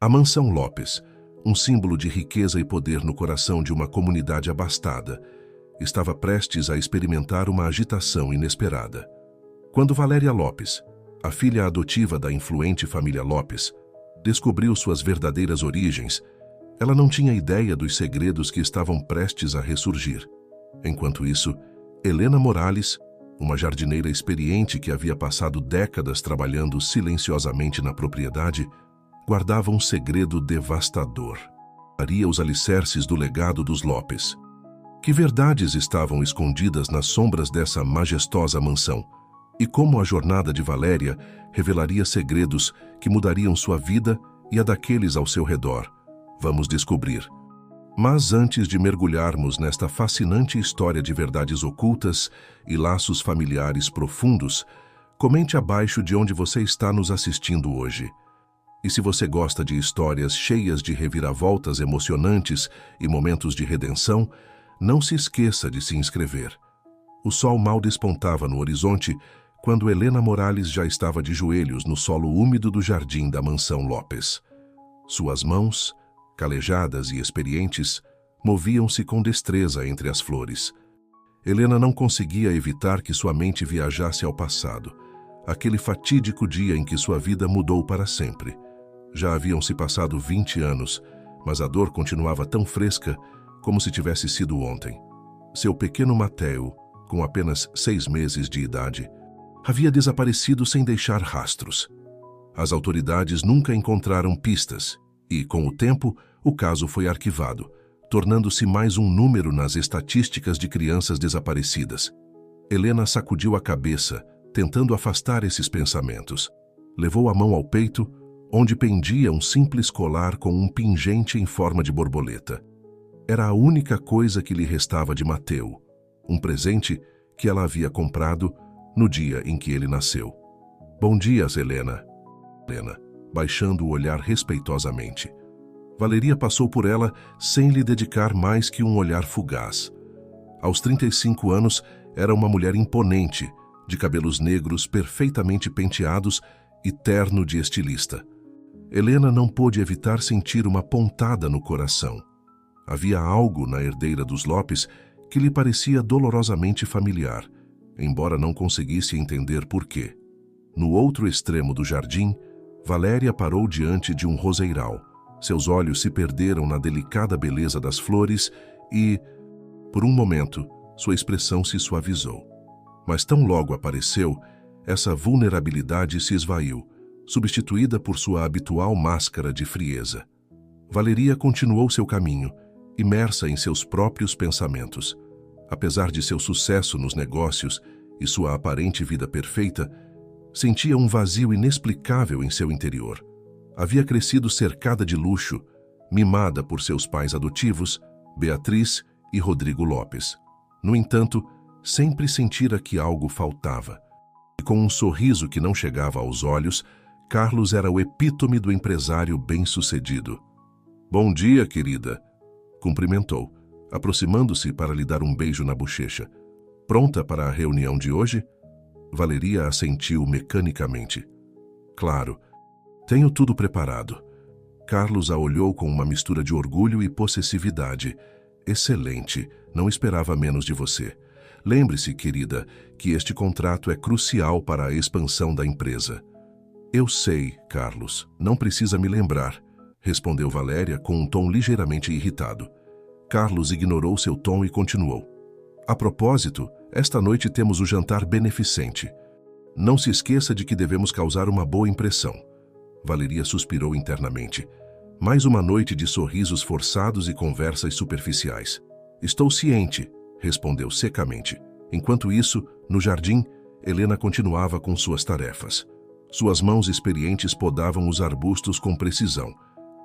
A mansão Lopes, um símbolo de riqueza e poder no coração de uma comunidade abastada, estava prestes a experimentar uma agitação inesperada. Quando Valéria Lopes, a filha adotiva da influente família Lopes, descobriu suas verdadeiras origens, ela não tinha ideia dos segredos que estavam prestes a ressurgir. Enquanto isso, Helena Morales, uma jardineira experiente que havia passado décadas trabalhando silenciosamente na propriedade, guardava um segredo devastador. Faria os alicerces do legado dos Lopes. Que verdades estavam escondidas nas sombras dessa majestosa mansão? E como a jornada de Valéria revelaria segredos que mudariam sua vida e a daqueles ao seu redor? Vamos descobrir. Mas antes de mergulharmos nesta fascinante história de verdades ocultas e laços familiares profundos, comente abaixo de onde você está nos assistindo hoje. E se você gosta de histórias cheias de reviravoltas emocionantes e momentos de redenção, não se esqueça de se inscrever. O sol mal despontava no horizonte quando Helena Morales já estava de joelhos no solo úmido do jardim da mansão Lopes. Suas mãos, calejadas e experientes, moviam-se com destreza entre as flores. Helena não conseguia evitar que sua mente viajasse ao passado, aquele fatídico dia em que sua vida mudou para sempre. Já haviam se passado 20 anos, mas a dor continuava tão fresca como se tivesse sido ontem. Seu pequeno Mateo, com apenas 6 meses de idade, havia desaparecido sem deixar rastros. As autoridades nunca encontraram pistas e, com o tempo, o caso foi arquivado, tornando-se mais um número nas estatísticas de crianças desaparecidas. Helena sacudiu a cabeça, tentando afastar esses pensamentos. Levou a mão ao peito, onde pendia um simples colar com um pingente em forma de borboleta. Era a única coisa que lhe restava de Mateo, um presente que ela havia comprado no dia em que ele nasceu. Bom dia, Helena. Helena, baixando o olhar respeitosamente. Valeria passou por ela sem lhe dedicar mais que um olhar fugaz. Aos 35 anos, era uma mulher imponente, de cabelos negros perfeitamente penteados e terno de estilista. Helena não pôde evitar sentir uma pontada no coração. Havia algo na herdeira dos Lopes que lhe parecia dolorosamente familiar, embora não conseguisse entender por quê. No outro extremo do jardim, Valéria parou diante de um roseiral. Seus olhos se perderam na delicada beleza das flores e, por um momento, sua expressão se suavizou. Mas tão logo apareceu, essa vulnerabilidade se esvaiu, substituída por sua habitual máscara de frieza. Valeria continuou seu caminho, imersa em seus próprios pensamentos. Apesar de seu sucesso nos negócios e sua aparente vida perfeita, sentia um vazio inexplicável em seu interior. Havia crescido cercada de luxo, mimada por seus pais adotivos, Beatriz e Rodrigo Lopes. No entanto, sempre sentira que algo faltava. E com um sorriso que não chegava aos olhos, Carlos era o epítome do empresário bem-sucedido. Bom dia, querida, cumprimentou, aproximando-se para lhe dar um beijo na bochecha. Pronta para a reunião de hoje? Valeria assentiu mecanicamente. Claro, tenho tudo preparado. Carlos a olhou com uma mistura de orgulho e possessividade. Excelente, não esperava menos de você. Lembre-se, querida, que este contrato é crucial para a expansão da empresa. Eu sei, Carlos, não precisa me lembrar, respondeu Valéria com um tom ligeiramente irritado. Carlos ignorou seu tom e continuou. A propósito, esta noite temos o jantar beneficente. Não se esqueça de que devemos causar uma boa impressão. Valeria suspirou internamente. Mais uma noite de sorrisos forçados e conversas superficiais. Estou ciente, respondeu secamente. Enquanto isso, no jardim, Helena continuava com suas tarefas. Suas mãos experientes podavam os arbustos com precisão,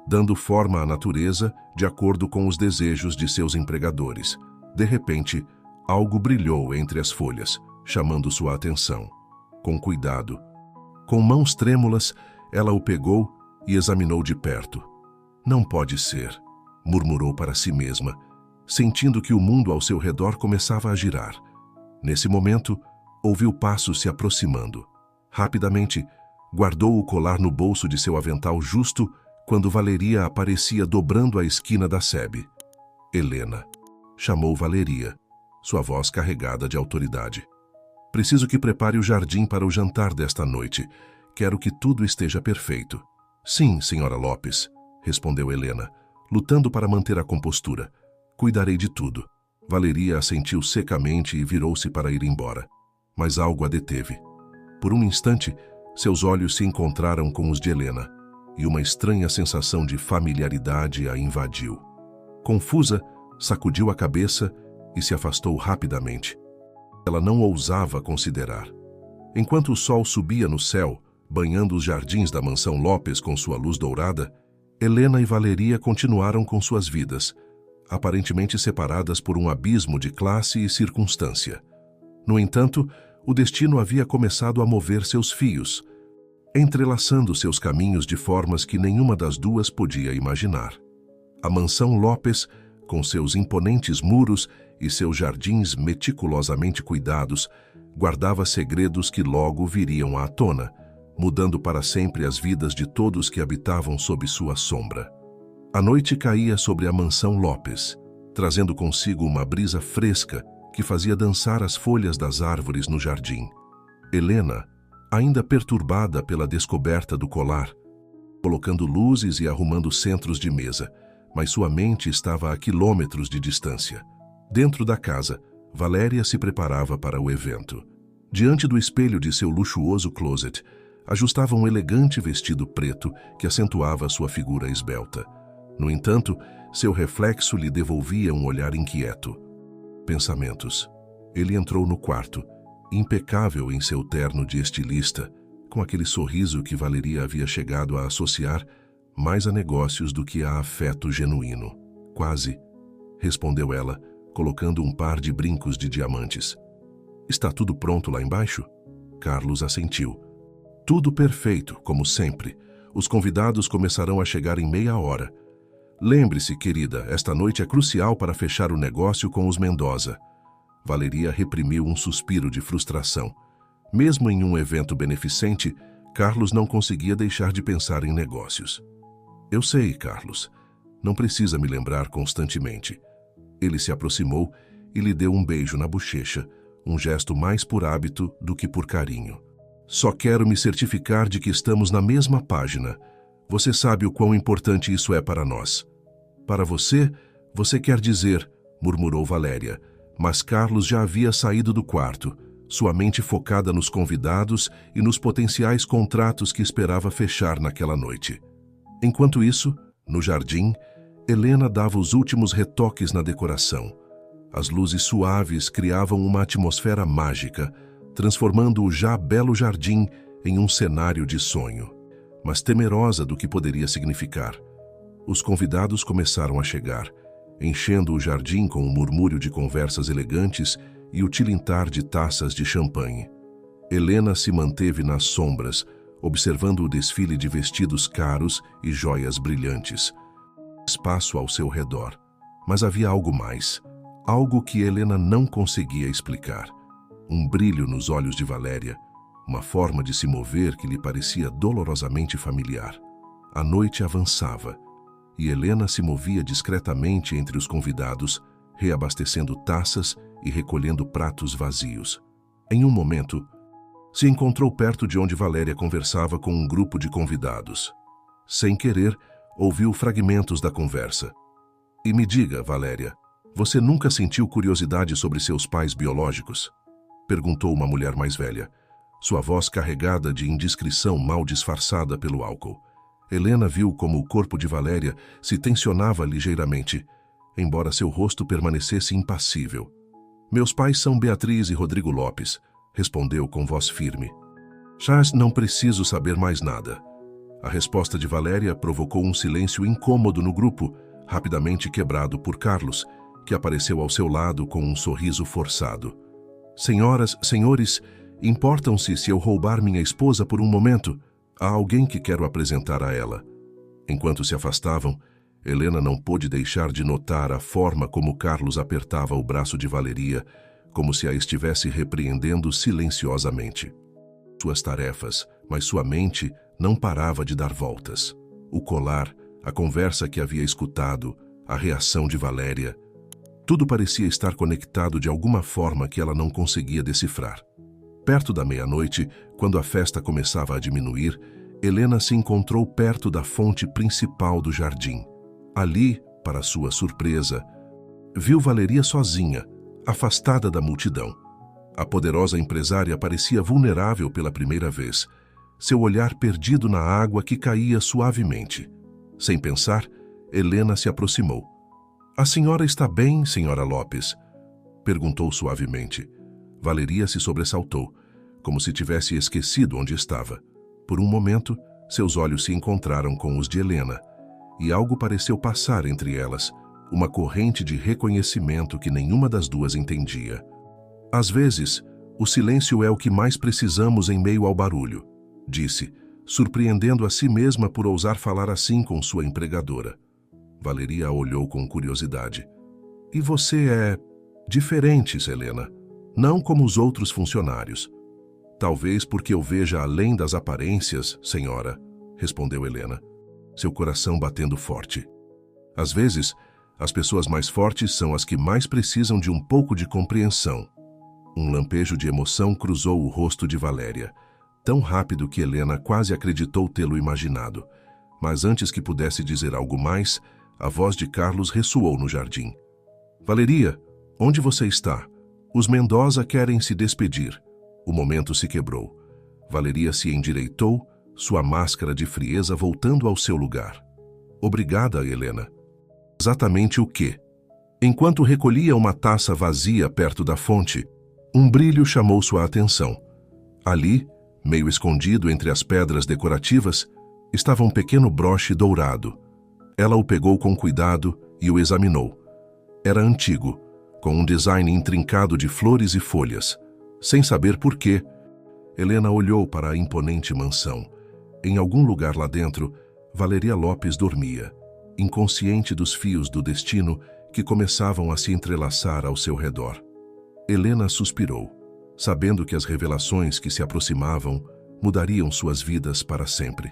dando forma à natureza de acordo com os desejos de seus empregadores. De repente, algo brilhou entre as folhas, chamando sua atenção. Com cuidado, com mãos trêmulas, ela o pegou e examinou de perto. Não pode ser, murmurou para si mesma, sentindo que o mundo ao seu redor começava a girar. Nesse momento, ouviu passos se aproximando. Rapidamente, guardou o colar no bolso de seu avental justo quando Valeria aparecia dobrando a esquina da sebe. Helena chamou Valeria, sua voz carregada de autoridade. Preciso que prepare o jardim para o jantar desta noite. Quero que tudo esteja perfeito. Sim, senhora Lopes, respondeu Helena, lutando para manter a compostura. Cuidarei de tudo. Valeria assentiu secamente e virou-se para ir embora. Mas algo a deteve. Por um instante, seus olhos se encontraram com os de Helena, e uma estranha sensação de familiaridade a invadiu. Confusa, sacudiu a cabeça e se afastou rapidamente. Ela não ousava considerar. Enquanto o sol subia no céu, banhando os jardins da mansão Lopes com sua luz dourada, Helena e Valeria continuaram com suas vidas, aparentemente separadas por um abismo de classe e circunstância. No entanto, o destino havia começado a mover seus fios, entrelaçando seus caminhos de formas que nenhuma das duas podia imaginar. A mansão Lopes, com seus imponentes muros e seus jardins meticulosamente cuidados, guardava segredos que logo viriam à tona, mudando para sempre as vidas de todos que habitavam sob sua sombra. A noite caía sobre a mansão Lopes, trazendo consigo uma brisa fresca que fazia dançar as folhas das árvores no jardim. Helena, ainda perturbada pela descoberta do colar, colocando luzes e arrumando centros de mesa, mas sua mente estava a quilômetros de distância. Dentro da casa, Valéria se preparava para o evento. Diante do espelho de seu luxuoso closet, ajustava um elegante vestido preto que acentuava sua figura esbelta. No entanto, seu reflexo lhe devolvia um olhar inquieto. Pensamentos. Ele entrou no quarto, impecável em seu terno de estilista, com aquele sorriso que Valeria havia chegado a associar mais a negócios do que a afeto genuíno. Quase, respondeu ela, colocando um par de brincos de diamantes. Está tudo pronto lá embaixo? Carlos assentiu. Tudo perfeito, como sempre. Os convidados começarão a chegar em meia hora. Lembre-se, querida, esta noite é crucial para fechar o negócio com os Mendoza. Valeria reprimiu um suspiro de frustração. Mesmo em um evento beneficente, Carlos não conseguia deixar de pensar em negócios. Eu sei, Carlos. Não precisa me lembrar constantemente. Ele se aproximou e lhe deu um beijo na bochecha, um gesto mais por hábito do que por carinho. Só quero me certificar de que estamos na mesma página. Você sabe o quão importante isso é para nós. Para você, você quer dizer, murmurou Valéria, mas Carlos já havia saído do quarto, sua mente focada nos convidados e nos potenciais contratos que esperava fechar naquela noite. Enquanto isso, no jardim, Helena dava os últimos retoques na decoração. As luzes suaves criavam uma atmosfera mágica, transformando o já belo jardim em um cenário de sonho, mas temerosa do que poderia significar. Os convidados começaram a chegar, enchendo o jardim com um murmúrio de conversas elegantes e o tilintar de taças de champanhe. Helena se manteve nas sombras, observando o desfile de vestidos caros e joias brilhantes. Espaço ao seu redor. Mas havia algo mais, algo que Helena não conseguia explicar. Um brilho nos olhos de Valéria, uma forma de se mover que lhe parecia dolorosamente familiar. A noite avançava, e Helena se movia discretamente entre os convidados, reabastecendo taças e recolhendo pratos vazios. Em um momento, se encontrou perto de onde Valéria conversava com um grupo de convidados. Sem querer, ouviu fragmentos da conversa. E me diga, Valéria, você nunca sentiu curiosidade sobre seus pais biológicos? Perguntou uma mulher mais velha, sua voz carregada de indiscrição mal disfarçada pelo álcool. Helena viu como o corpo de Valéria se tensionava ligeiramente, embora seu rosto permanecesse impassível. Meus pais são Beatriz e Rodrigo Lopes, respondeu com voz firme. Charles, não preciso saber mais nada. A resposta de Valéria provocou um silêncio incômodo no grupo, rapidamente quebrado por Carlos, que apareceu ao seu lado com um sorriso forçado. Senhoras, senhores, importam-se se eu roubar minha esposa por um momento? Há alguém que quero apresentar a ela. Enquanto se afastavam, Helena não pôde deixar de notar a forma como Carlos apertava o braço de Valeria, como se a estivesse repreendendo silenciosamente. Suas tarefas, mas sua mente não parava de dar voltas. o colar, a conversa que havia escutado, a reação de Valéria. Tudo parecia estar conectado de alguma forma que ela não conseguia decifrar. Perto da meia-noite, quando a festa começava a diminuir, Helena se encontrou perto da fonte principal do jardim. Ali, para sua surpresa, viu Valeria sozinha, afastada da multidão. A poderosa empresária parecia vulnerável pela primeira vez, seu olhar perdido na água que caía suavemente. Sem pensar, Helena se aproximou. "A senhora está bem, senhora Lopes?" perguntou suavemente. Valeria se sobressaltou, como se tivesse esquecido onde estava. Por um momento, seus olhos se encontraram com os de Helena, e algo pareceu passar entre elas, uma corrente de reconhecimento que nenhuma das duas entendia. "Às vezes, o silêncio é o que mais precisamos em meio ao barulho", disse, surpreendendo a si mesma por ousar falar assim com sua empregadora. Valeria a olhou com curiosidade. "E você é diferente, Helena, não como os outros funcionários." "Talvez porque eu veja além das aparências, senhora", respondeu Helena, seu coração batendo forte. "Às vezes, as pessoas mais fortes são as que mais precisam de um pouco de compreensão." Um lampejo de emoção cruzou o rosto de Valéria, tão rápido que Helena quase acreditou tê-lo imaginado. Mas antes que pudesse dizer algo mais, a voz de Carlos ressoou no jardim. "Valeria, onde você está? Os Mendoza querem se despedir." O momento se quebrou. Valeria se endireitou, sua máscara de frieza voltando ao seu lugar. "Obrigada, Helena." "Exatamente o quê?" Enquanto recolhia uma taça vazia perto da fonte, um brilho chamou sua atenção. Ali, meio escondido entre as pedras decorativas, estava um pequeno broche dourado. Ela o pegou com cuidado e o examinou. Era antigo, com um design intrincado de flores e folhas. Sem saber por quê, Helena olhou para a imponente mansão. Em algum lugar lá dentro, Valeria Lopes dormia, inconsciente dos fios do destino que começavam a se entrelaçar ao seu redor. Helena suspirou, sabendo que as revelações que se aproximavam mudariam suas vidas para sempre.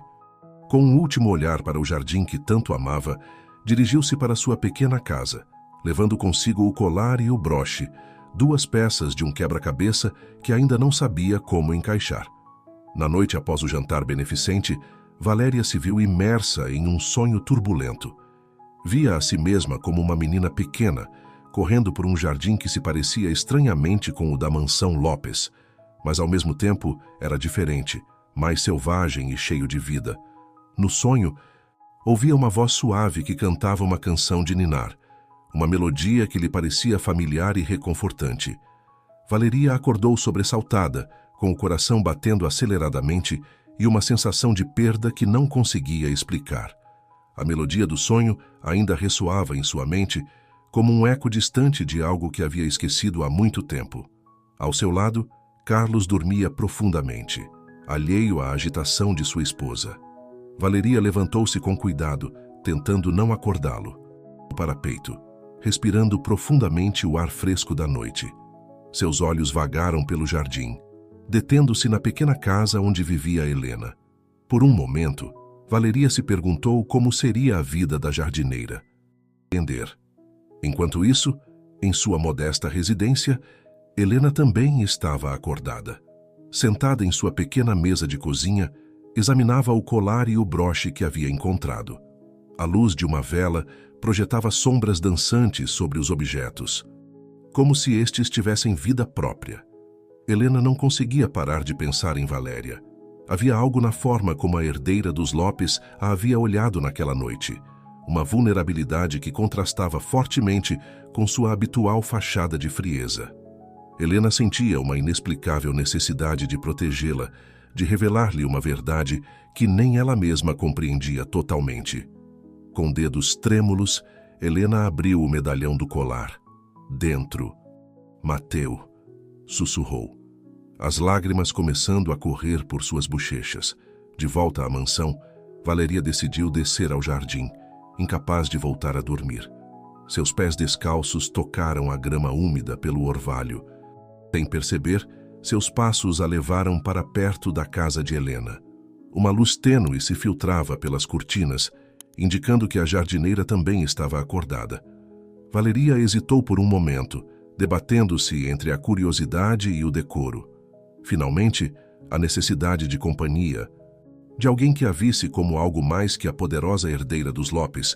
Com um último olhar para o jardim que tanto amava, dirigiu-se para sua pequena casa, levando consigo o colar e o broche, duas peças de um quebra-cabeça que ainda não sabia como encaixar. Na noite após o jantar beneficente, Valéria se viu imersa em um sonho turbulento. Via a si mesma como uma menina pequena, correndo por um jardim que se parecia estranhamente com o da mansão Lopes, mas ao mesmo tempo era diferente, mais selvagem e cheio de vida. No sonho, ouvia uma voz suave que cantava uma canção de ninar, uma melodia que lhe parecia familiar e reconfortante. Valeria acordou sobressaltada, com o coração batendo aceleradamente e uma sensação de perda que não conseguia explicar. A melodia do sonho ainda ressoava em sua mente, como um eco distante de algo que havia esquecido há muito tempo. Ao seu lado, Carlos dormia profundamente, alheio à agitação de sua esposa. Valeria levantou-se com cuidado, tentando não acordá-lo. No parapeito, respirando profundamente o ar fresco da noite. Seus olhos vagaram pelo jardim, detendo-se na pequena casa onde vivia Helena. Por um momento, Valeria se perguntou como seria a vida da jardineira. Entender. Enquanto isso, em sua modesta residência, Helena também estava acordada. Sentada em sua pequena mesa de cozinha, examinava o colar e o broche que havia encontrado. A luz de uma vela projetava sombras dançantes sobre os objetos, como se estes tivessem vida própria. Helena não conseguia parar de pensar em Valéria. Havia algo na forma como a herdeira dos Lopes a havia olhado naquela noite, uma vulnerabilidade que contrastava fortemente com sua habitual fachada de frieza. Helena sentia uma inexplicável necessidade de protegê-la, de revelar-lhe uma verdade que nem ela mesma compreendia totalmente. Com dedos trêmulos, Helena abriu o medalhão do colar. Dentro, Mateu, sussurrou, as lágrimas começando a correr por suas bochechas. De volta à mansão, Valeria decidiu descer ao jardim, incapaz de voltar a dormir. Seus pés descalços tocaram a grama úmida pelo orvalho. Sem perceber, seus passos a levaram para perto da casa de Helena. Uma luz tênue se filtrava pelas cortinas, indicando que a jardineira também estava acordada. Valeria hesitou por um momento, debatendo-se entre a curiosidade e o decoro. Finalmente, a necessidade de companhia, de alguém que a visse como algo mais que a poderosa herdeira dos Lopes,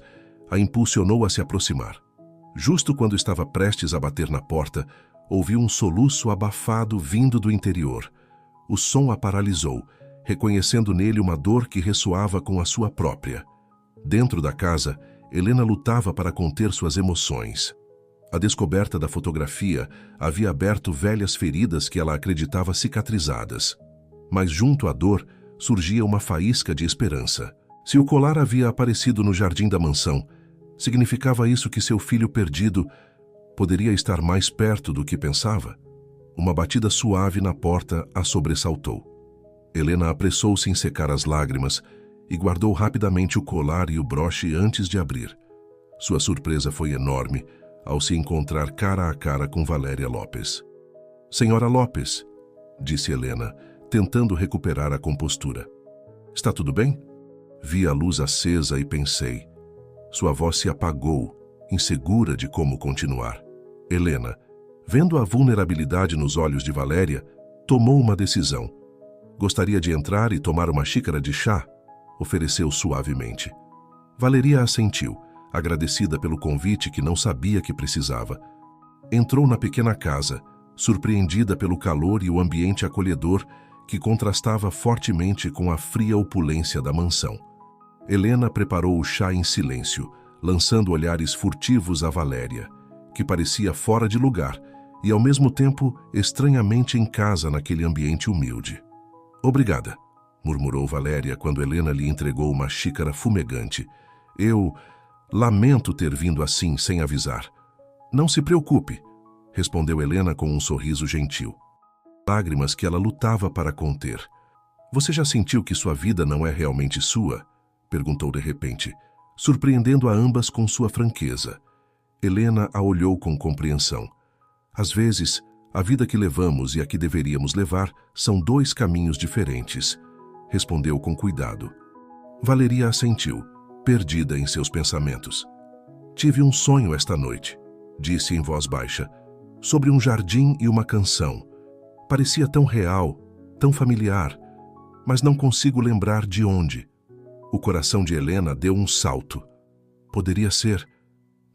a impulsionou a se aproximar. Justo quando estava prestes a bater na porta, ouviu um soluço abafado vindo do interior. O som a paralisou, reconhecendo nele uma dor que ressoava com a sua própria. Dentro da casa, Helena lutava para conter suas emoções. A descoberta da fotografia havia aberto velhas feridas que ela acreditava cicatrizadas. Mas junto à dor, surgia uma faísca de esperança. Se o colar havia aparecido no jardim da mansão, significava isso que seu filho perdido poderia estar mais perto do que pensava? Uma batida suave na porta a sobressaltou. Helena apressou-se em secar as lágrimas e guardou rapidamente o colar e o broche antes de abrir. Sua surpresa foi enorme ao se encontrar cara a cara com Valéria Lopes. "Senhora Lopes", disse Helena, tentando recuperar a compostura. "Está tudo bem?" Vi a luz acesa e pensei. Sua voz se apagou, insegura de como continuar. Helena, vendo a vulnerabilidade nos olhos de Valéria, tomou uma decisão. "Gostaria de entrar e tomar uma xícara de chá?" ofereceu suavemente. Valeria assentiu, agradecida pelo convite que não sabia que precisava. Entrou na pequena casa, surpreendida pelo calor e o ambiente acolhedor que contrastava fortemente com a fria opulência da mansão. Helena preparou o chá em silêncio, lançando olhares furtivos a Valéria, que parecia fora de lugar e, ao mesmo tempo, estranhamente em casa naquele ambiente humilde. "Obrigada", murmurou Valéria quando Helena lhe entregou uma xícara fumegante. "Eu lamento ter vindo assim, sem avisar." "Não se preocupe", respondeu Helena com um sorriso gentil. Lágrimas que ela lutava para conter. "Você já sentiu que sua vida não é realmente sua?" perguntou de repente, surpreendendo a ambas com sua franqueza. Helena a olhou com compreensão. "Às vezes, a vida que levamos e a que deveríamos levar são dois caminhos diferentes", respondeu com cuidado. Valeria assentiu, perdida em seus pensamentos. "Tive um sonho esta noite", disse em voz baixa, "sobre um jardim e uma canção. Parecia tão real, tão familiar, mas não consigo lembrar de onde." O coração de Helena deu um salto. Poderia ser...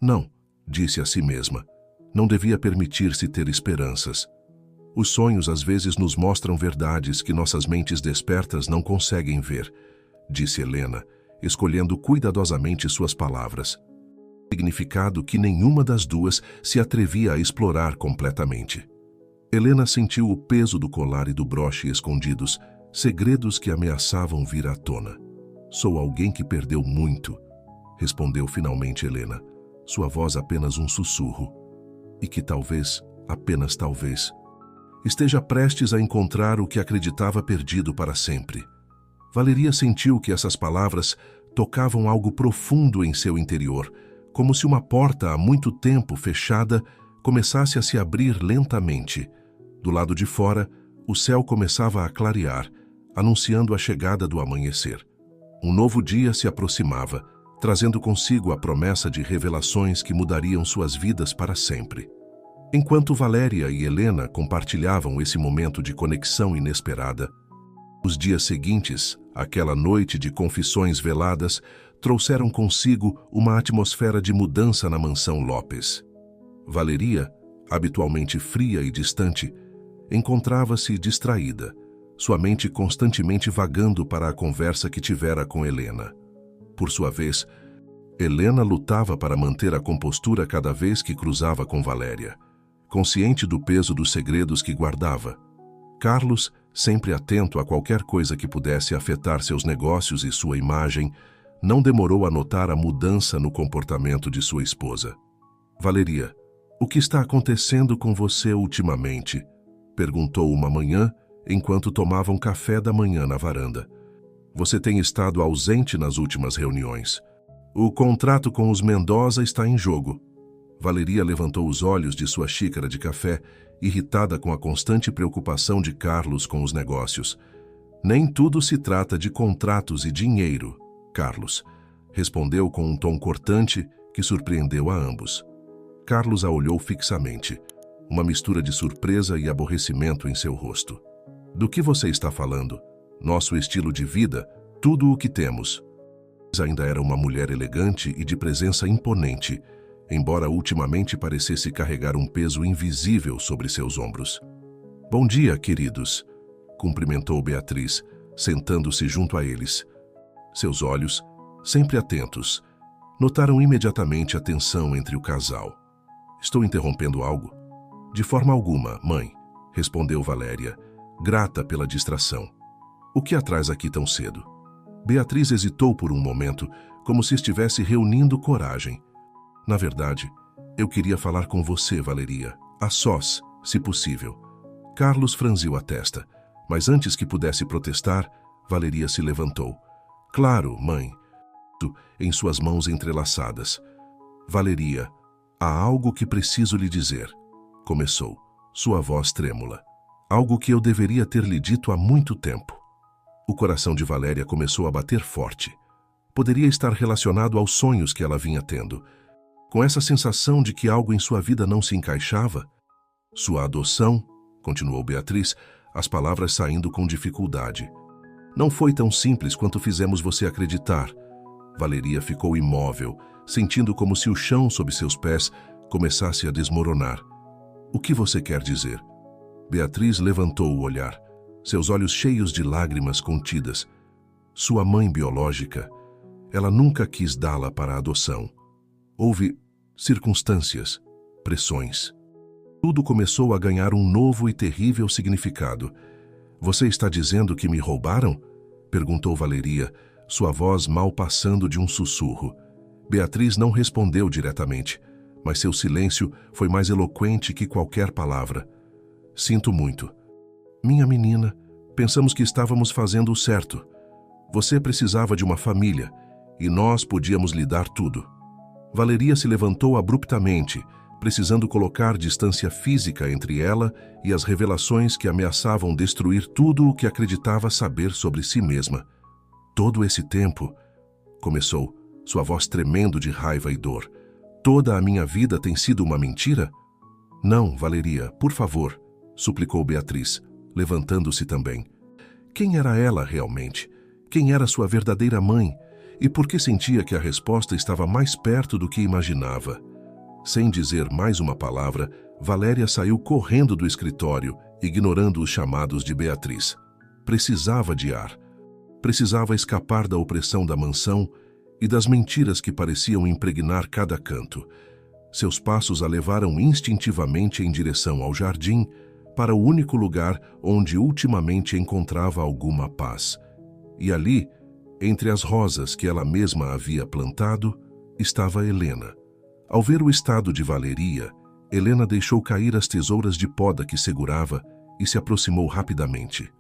Não, disse a si mesma. Não devia permitir-se ter esperanças. Os sonhos às vezes nos mostram verdades que nossas mentes despertas não conseguem ver, disse Helena, escolhendo cuidadosamente suas palavras. Significado que nenhuma das duas se atrevia a explorar completamente. Helena sentiu o peso do colar e do broche escondidos, segredos que ameaçavam vir à tona. "Sou alguém que perdeu muito", respondeu finalmente Helena, sua voz apenas um sussurro. "E que talvez, apenas talvez, esteja prestes a encontrar o que acreditava perdido para sempre." Valeria sentiu que essas palavras tocavam algo profundo em seu interior, como se uma porta há muito tempo fechada começasse a se abrir lentamente. Do lado de fora, o céu começava a clarear, anunciando a chegada do amanhecer. Um novo dia se aproximava, trazendo consigo a promessa de revelações que mudariam suas vidas para sempre. Enquanto Valéria e Helena compartilhavam esse momento de conexão inesperada, os dias seguintes, aquela noite de confissões veladas, trouxeram consigo uma atmosfera de mudança na mansão Lopes. Valeria, habitualmente fria e distante, encontrava-se distraída, sua mente constantemente vagando para a conversa que tivera com Helena. Por sua vez, Helena lutava para manter a compostura cada vez que cruzava com Valéria, consciente do peso dos segredos que guardava. Carlos, sempre atento a qualquer coisa que pudesse afetar seus negócios e sua imagem, não demorou a notar a mudança no comportamento de sua esposa. "Valeria, o que está acontecendo com você ultimamente?", perguntou uma manhã, enquanto tomavam café da manhã na varanda. "Você tem estado ausente nas últimas reuniões. O contrato com os Mendoza está em jogo." Valeria levantou os olhos de sua xícara de café, irritada com a constante preocupação de Carlos com os negócios. Nem tudo se trata de contratos e dinheiro, Carlos, respondeu com um tom cortante que surpreendeu a ambos. Carlos a olhou fixamente, uma mistura de surpresa e aborrecimento em seu rosto. Do que você está falando? Nosso estilo de vida, tudo o que temos. Ainda era uma mulher elegante e de presença imponente, embora ultimamente parecesse carregar um peso invisível sobre seus ombros. Bom dia, queridos, cumprimentou Beatriz, sentando-se junto a eles. Seus olhos, sempre atentos, notaram imediatamente a tensão entre o casal. Estou interrompendo algo? De forma alguma, mãe, respondeu Valéria, grata pela distração. O que a traz aqui tão cedo? Beatriz hesitou por um momento, como se estivesse reunindo coragem. Na verdade, eu queria falar com você, Valeria, a sós, se possível. Carlos franziu a testa, mas antes que pudesse protestar, Valeria se levantou. Claro, mãe, em suas mãos entrelaçadas. Valeria, há algo que preciso lhe dizer, começou, sua voz trêmula. Algo que eu deveria ter lhe dito há muito tempo. O coração de Valéria começou a bater forte. Poderia estar relacionado aos sonhos que ela vinha tendo. Com essa sensação de que algo em sua vida não se encaixava. Sua adoção, continuou Beatriz, as palavras saindo com dificuldade. Não foi tão simples quanto fizemos você acreditar. Valeria ficou imóvel, sentindo como se o chão sob seus pés começasse a desmoronar. O que você quer dizer? Beatriz levantou o olhar, seus olhos cheios de lágrimas contidas. Sua mãe biológica, ela nunca quis dá-la para a adoção. Houve circunstâncias, pressões. Tudo começou a ganhar um novo e terrível significado. Você está dizendo que me roubaram? Perguntou Valeria, sua voz mal passando de um sussurro. Beatriz não respondeu diretamente, mas seu silêncio foi mais eloquente que qualquer palavra. Sinto muito. Minha menina, pensamos que estávamos fazendo o certo. Você precisava de uma família, e nós podíamos lhe dar tudo. Valeria se levantou abruptamente, precisando colocar distância física entre ela e as revelações que ameaçavam destruir tudo o que acreditava saber sobre si mesma. Todo esse tempo, começou, sua voz tremendo de raiva e dor. Toda a minha vida tem sido uma mentira? Não, Valeria, por favor, suplicou Beatriz, levantando-se também. Quem era ela realmente? Quem era sua verdadeira mãe? E por que sentia que a resposta estava mais perto do que imaginava? Sem dizer mais uma palavra, Valéria saiu correndo do escritório, ignorando os chamados de Beatriz. Precisava de ar. Precisava escapar da opressão da mansão e das mentiras que pareciam impregnar cada canto. Seus passos a levaram instintivamente em direção ao jardim, para o único lugar onde ultimamente encontrava alguma paz. E ali, entre as rosas que ela mesma havia plantado, estava Helena. Ao ver o estado de Valeria, Helena deixou cair as tesouras de poda que segurava e se aproximou rapidamente.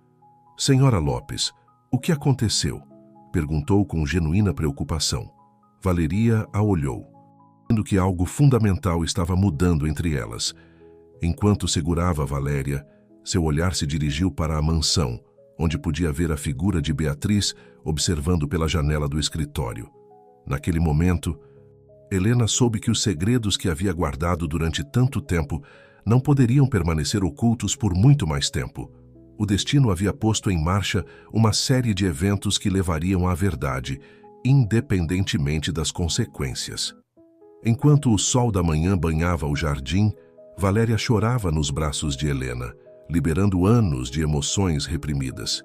Senhora Lopes, o que aconteceu? Perguntou com genuína preocupação. Valeria a olhou, vendo que algo fundamental estava mudando entre elas. Enquanto segurava Valéria, seu olhar se dirigiu para a mansão, onde podia ver a figura de Beatriz observando pela janela do escritório. Naquele momento, Helena soube que os segredos que havia guardado durante tanto tempo não poderiam permanecer ocultos por muito mais tempo. O destino havia posto em marcha uma série de eventos que levariam à verdade, independentemente das consequências. Enquanto o sol da manhã banhava o jardim, Valéria chorava nos braços de Helena, liberando anos de emoções reprimidas.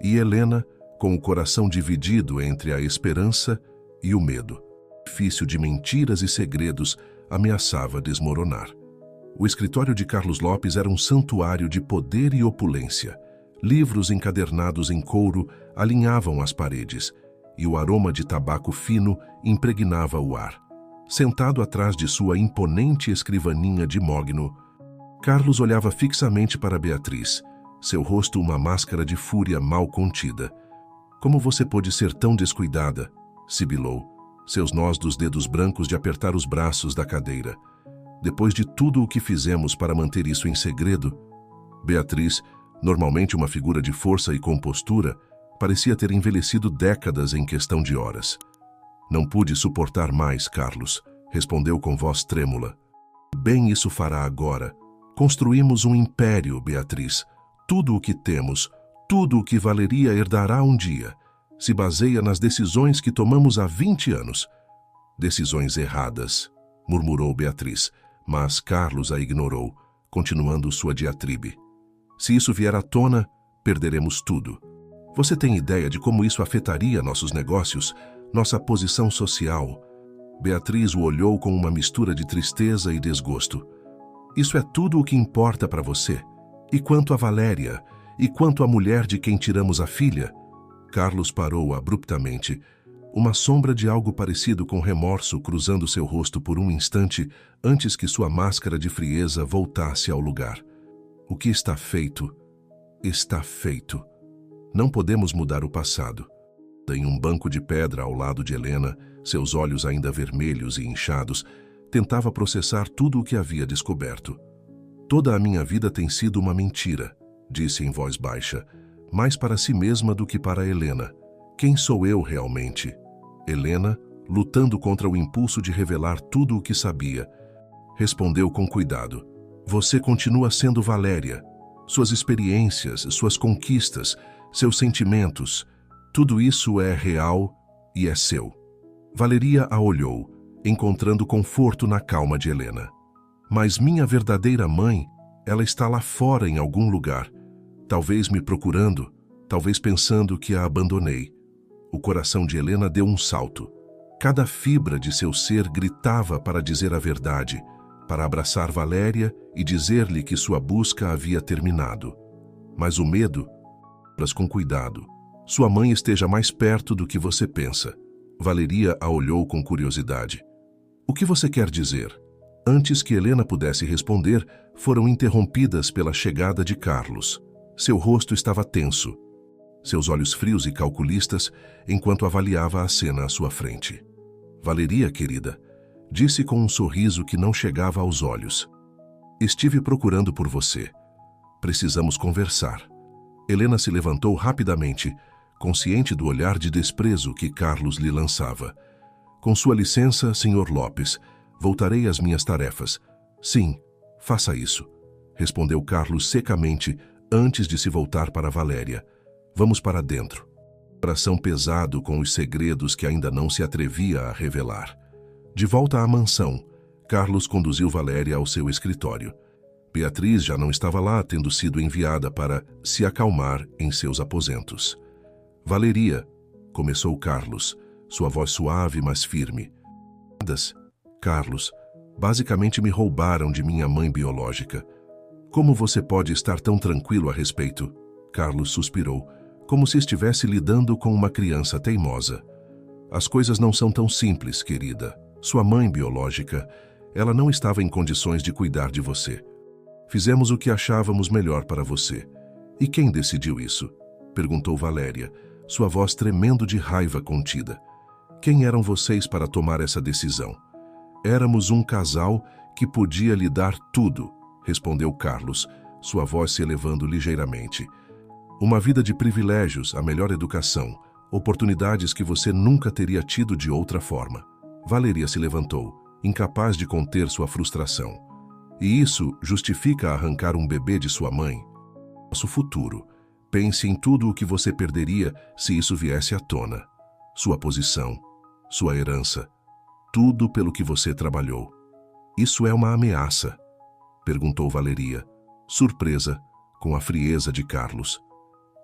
E Helena, com o coração dividido entre a esperança e o medo. O edifício de mentiras e segredos ameaçava desmoronar. O escritório de Carlos Lopes era um santuário de poder e opulência. Livros encadernados em couro alinhavam as paredes, e o aroma de tabaco fino impregnava o ar. Sentado atrás de sua imponente escrivaninha de mogno, Carlos olhava fixamente para Beatriz, seu rosto uma máscara de fúria mal contida. Como você pôde ser tão descuidada? Sibilou, seus nós dos dedos brancos de apertar os braços da cadeira. Depois de tudo o que fizemos para manter isso em segredo? Beatriz, Normalmente uma figura de força e compostura, parecia ter envelhecido décadas em questão de horas. Não pude suportar mais, Carlos, respondeu com voz trêmula. Bem isso fará agora. Construímos um império, Beatriz. Tudo o que temos, tudo o que Valeria herdará um dia, se baseia nas decisões que tomamos há 20 anos. Decisões erradas, murmurou Beatriz, mas Carlos a ignorou, continuando sua diatribe. Se isso vier à tona, perderemos tudo. Você tem ideia de como isso afetaria nossos negócios, nossa posição social? Beatriz o olhou com uma mistura de tristeza e desgosto. Isso é tudo o que importa para você? E quanto a Valéria? E quanto à mulher de quem tiramos a filha? Carlos parou abruptamente. Uma sombra de algo parecido com remorso cruzando seu rosto por um instante antes que sua máscara de frieza voltasse ao lugar. O que está feito, está feito. Não podemos mudar o passado. Em um banco de pedra ao lado de Helena, seus olhos ainda vermelhos e inchados, tentava processar tudo o que havia descoberto. Toda a minha vida tem sido uma mentira, disse em voz baixa, mais para si mesma do que para Helena. Quem sou eu realmente? Helena, lutando contra o impulso de revelar tudo o que sabia, respondeu com cuidado. Você continua sendo Valéria. Suas experiências, suas conquistas, seus sentimentos, tudo isso é real e é seu. Valeria a olhou, encontrando conforto na calma de Helena. Mas minha verdadeira mãe, ela está lá fora em algum lugar, talvez me procurando, talvez pensando que a abandonei. O coração de Helena deu um salto. Cada fibra de seu ser gritava para dizer a verdade, para abraçar Valéria e dizer-lhe que sua busca havia terminado. Mas o medo, mas com cuidado. Sua mãe esteja mais perto do que você pensa. Valeria a olhou com curiosidade. O que você quer dizer? Antes que Helena pudesse responder, foram interrompidas pela chegada de Carlos. Seu rosto estava tenso, seus olhos frios e calculistas, enquanto avaliava a cena à sua frente. Valeria, querida, disse com um sorriso que não chegava aos olhos. Estive procurando por você. Precisamos conversar. Helena se levantou rapidamente, consciente do olhar de desprezo que Carlos lhe lançava. Com sua licença, Sr. Lopes, voltarei às minhas tarefas. Sim, faça isso, respondeu Carlos secamente antes de se voltar para Valéria. Vamos para dentro. Coração pesado com os segredos que ainda não se atrevia a revelar. De volta à mansão, Carlos conduziu Valéria ao seu escritório. Beatriz já não estava lá, tendo sido enviada para se acalmar em seus aposentos. Valeria, começou Carlos, sua voz suave, mas firme. Carlos, basicamente me roubaram de minha mãe biológica. Como você pode estar tão tranquilo a respeito? Carlos suspirou, como se estivesse lidando com uma criança teimosa. As coisas não são tão simples, querida. Sua mãe biológica, ela não estava em condições de cuidar de você. Fizemos o que achávamos melhor para você. E quem decidiu isso? Perguntou Valéria, sua voz tremendo de raiva contida. Quem eram vocês para tomar essa decisão? Éramos um casal que podia lhe dar tudo, respondeu Carlos, sua voz se elevando ligeiramente. Uma vida de privilégios, a melhor educação, oportunidades que você nunca teria tido de outra forma. Valeria se levantou, incapaz de conter sua frustração. E isso justifica arrancar um bebê de sua mãe? Nosso futuro. Pense em tudo o que você perderia se isso viesse à tona. Sua posição, sua herança, tudo pelo que você trabalhou. Isso é uma ameaça? Perguntou Valeria, surpresa com a frieza de Carlos.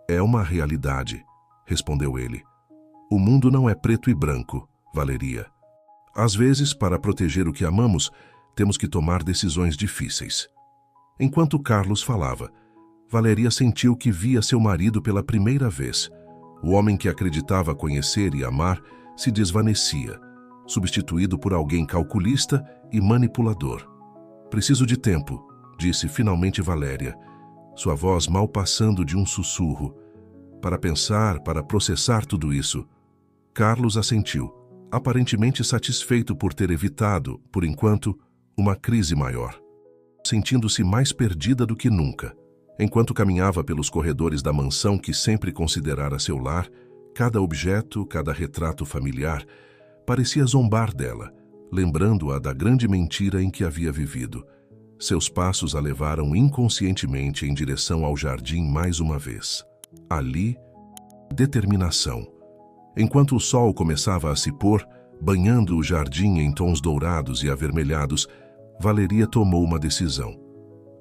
É uma realidade, respondeu ele. O mundo não é preto e branco, Valeria. Às vezes, para proteger o que amamos, temos que tomar decisões difíceis. Enquanto Carlos falava, Valeria sentiu que via seu marido pela primeira vez. O homem que acreditava conhecer e amar se desvanecia, substituído por alguém calculista e manipulador. Preciso de tempo, disse finalmente Valéria, sua voz mal passando de um sussurro. Para pensar, para processar tudo isso. Carlos assentiu, aparentemente satisfeito por ter evitado, por enquanto, uma crise maior. Sentindo-se mais perdida do que nunca. Enquanto caminhava pelos corredores da mansão que sempre considerara seu lar, cada objeto, cada retrato familiar, parecia zombar dela, lembrando-a da grande mentira em que havia vivido. Seus passos a levaram inconscientemente em direção ao jardim mais uma vez. Ali, determinação. Enquanto o sol começava a se pôr, banhando o jardim em tons dourados e avermelhados, Valeria tomou uma decisão.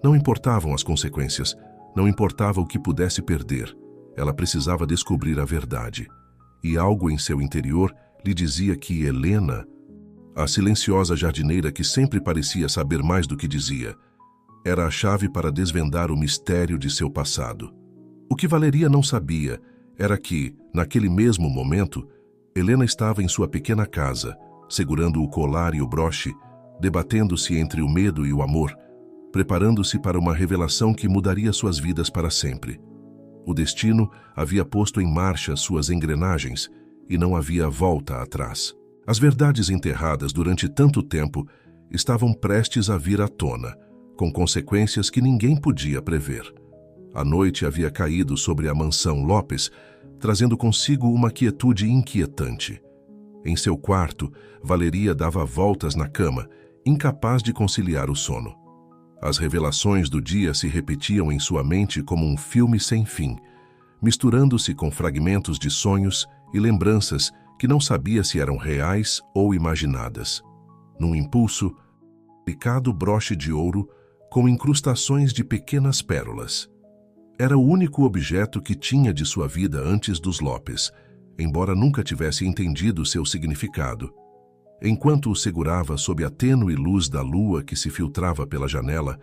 Não importavam as consequências, não importava o que pudesse perder. Ela precisava descobrir a verdade. E algo em seu interior lhe dizia que Helena, a silenciosa jardineira que sempre parecia saber mais do que dizia, era a chave para desvendar o mistério de seu passado. O que Valeria não sabia era que, naquele mesmo momento, Helena estava em sua pequena casa, segurando o colar e o broche, debatendo-se entre o medo e o amor, preparando-se para uma revelação que mudaria suas vidas para sempre. O destino havia posto em marcha suas engrenagens e não havia volta atrás. As verdades enterradas durante tanto tempo estavam prestes a vir à tona, com consequências que ninguém podia prever. A noite havia caído sobre a mansão Lopes, trazendo consigo uma quietude inquietante. Em seu quarto, Valeria dava voltas na cama, incapaz de conciliar o sono. As revelações do dia se repetiam em sua mente como um filme sem fim, misturando-se com fragmentos de sonhos e lembranças que não sabia se eram reais ou imaginadas. Num impulso, delicado broche de ouro com incrustações de pequenas pérolas. Era o único objeto que tinha de sua vida antes dos Lopes, embora nunca tivesse entendido seu significado. Enquanto o segurava sob a tênue luz da lua que se filtrava pela janela,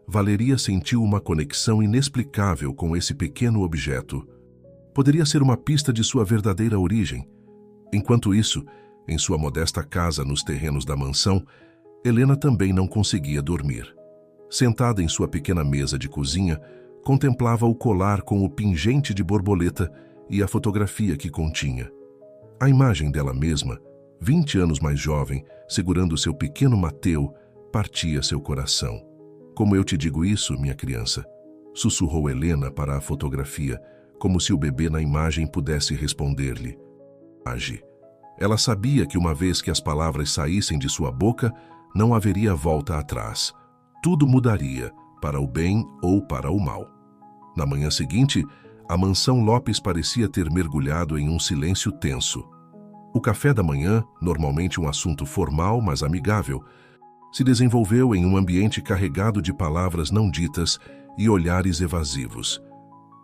Valeria sentiu uma conexão inexplicável com esse pequeno objeto. Poderia ser uma pista de sua verdadeira origem. Enquanto isso, em sua modesta casa nos terrenos da mansão, Helena também não conseguia dormir. Sentada em sua pequena mesa de cozinha, contemplava o colar com o pingente de borboleta e a fotografia que continha. A imagem dela mesma, 20 anos mais jovem, segurando seu pequeno Mateu, partia seu coração. "Como eu te digo isso, minha criança?", sussurrou Helena para a fotografia, como se o bebê na imagem pudesse responder-lhe. Age. Ela sabia que uma vez que as palavras saíssem de sua boca, não haveria volta atrás. Tudo mudaria, para o bem ou para o mal. Na manhã seguinte, a mansão Lopes parecia ter mergulhado em um silêncio tenso. O café da manhã, normalmente um assunto formal, mas amigável, se desenvolveu em um ambiente carregado de palavras não ditas e olhares evasivos.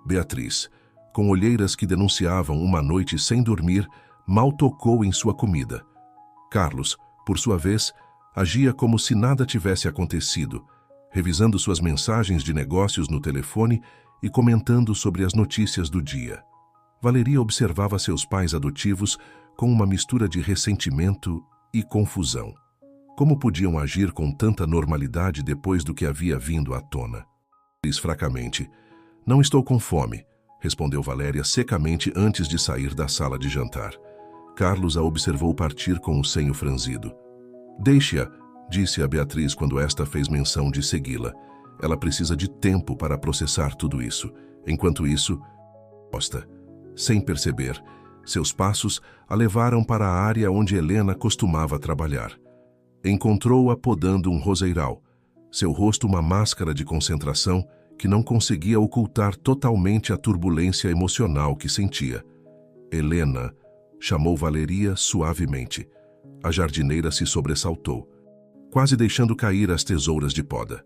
Beatriz, com olheiras que denunciavam uma noite sem dormir, mal tocou em sua comida. Carlos, por sua vez, agia como se nada tivesse acontecido, revisando suas mensagens de negócios no telefone e comentando sobre as notícias do dia. Valeria observava seus pais adotivos com uma mistura de ressentimento e confusão. Como podiam agir com tanta normalidade depois do que havia vindo à tona? Diz fracamente: "Não estou com fome", respondeu Valéria secamente antes de sair da sala de jantar. Carlos a observou partir com o senho franzido. "Deixe-a", disse a Beatriz quando esta fez menção de segui-la. "Ela precisa de tempo para processar tudo isso. Enquanto isso, posta." Sem perceber, seus passos a levaram para a área onde Helena costumava trabalhar. Encontrou-a podando um roseiral, seu rosto uma máscara de concentração que não conseguia ocultar totalmente a turbulência emocional que sentia. "Helena", chamou Valeria suavemente. A jardineira se sobressaltou, quase deixando cair as tesouras de poda.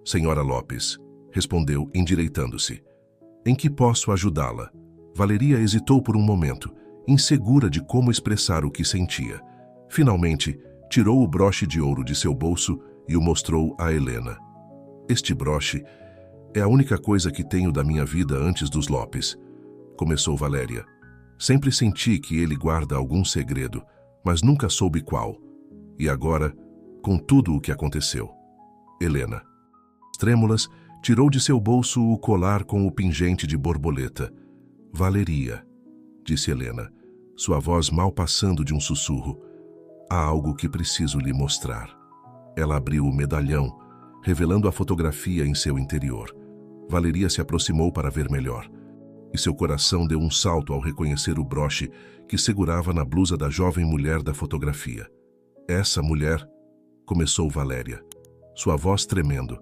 "Senhora Lopes", respondeu, endireitando-se. "Em que posso ajudá-la?" Valeria hesitou por um momento, insegura de como expressar o que sentia. Finalmente, tirou o broche de ouro de seu bolso e o mostrou a Helena. "Este broche é a única coisa que tenho da minha vida antes dos Lopes", começou Valéria. "Sempre senti que ele guarda algum segredo, mas nunca soube qual. E agora, com tudo o que aconteceu." Helena, trêmulas, tirou de seu bolso o colar com o pingente de borboleta. "Valeria", disse Helena, sua voz mal passando de um sussurro, "há algo que preciso lhe mostrar." Ela abriu o medalhão, revelando a fotografia em seu interior. Valeria se aproximou para ver melhor, e seu coração deu um salto ao reconhecer o broche que segurava na blusa da jovem mulher da fotografia. Essa mulher, começou Valéria, sua voz tremendo.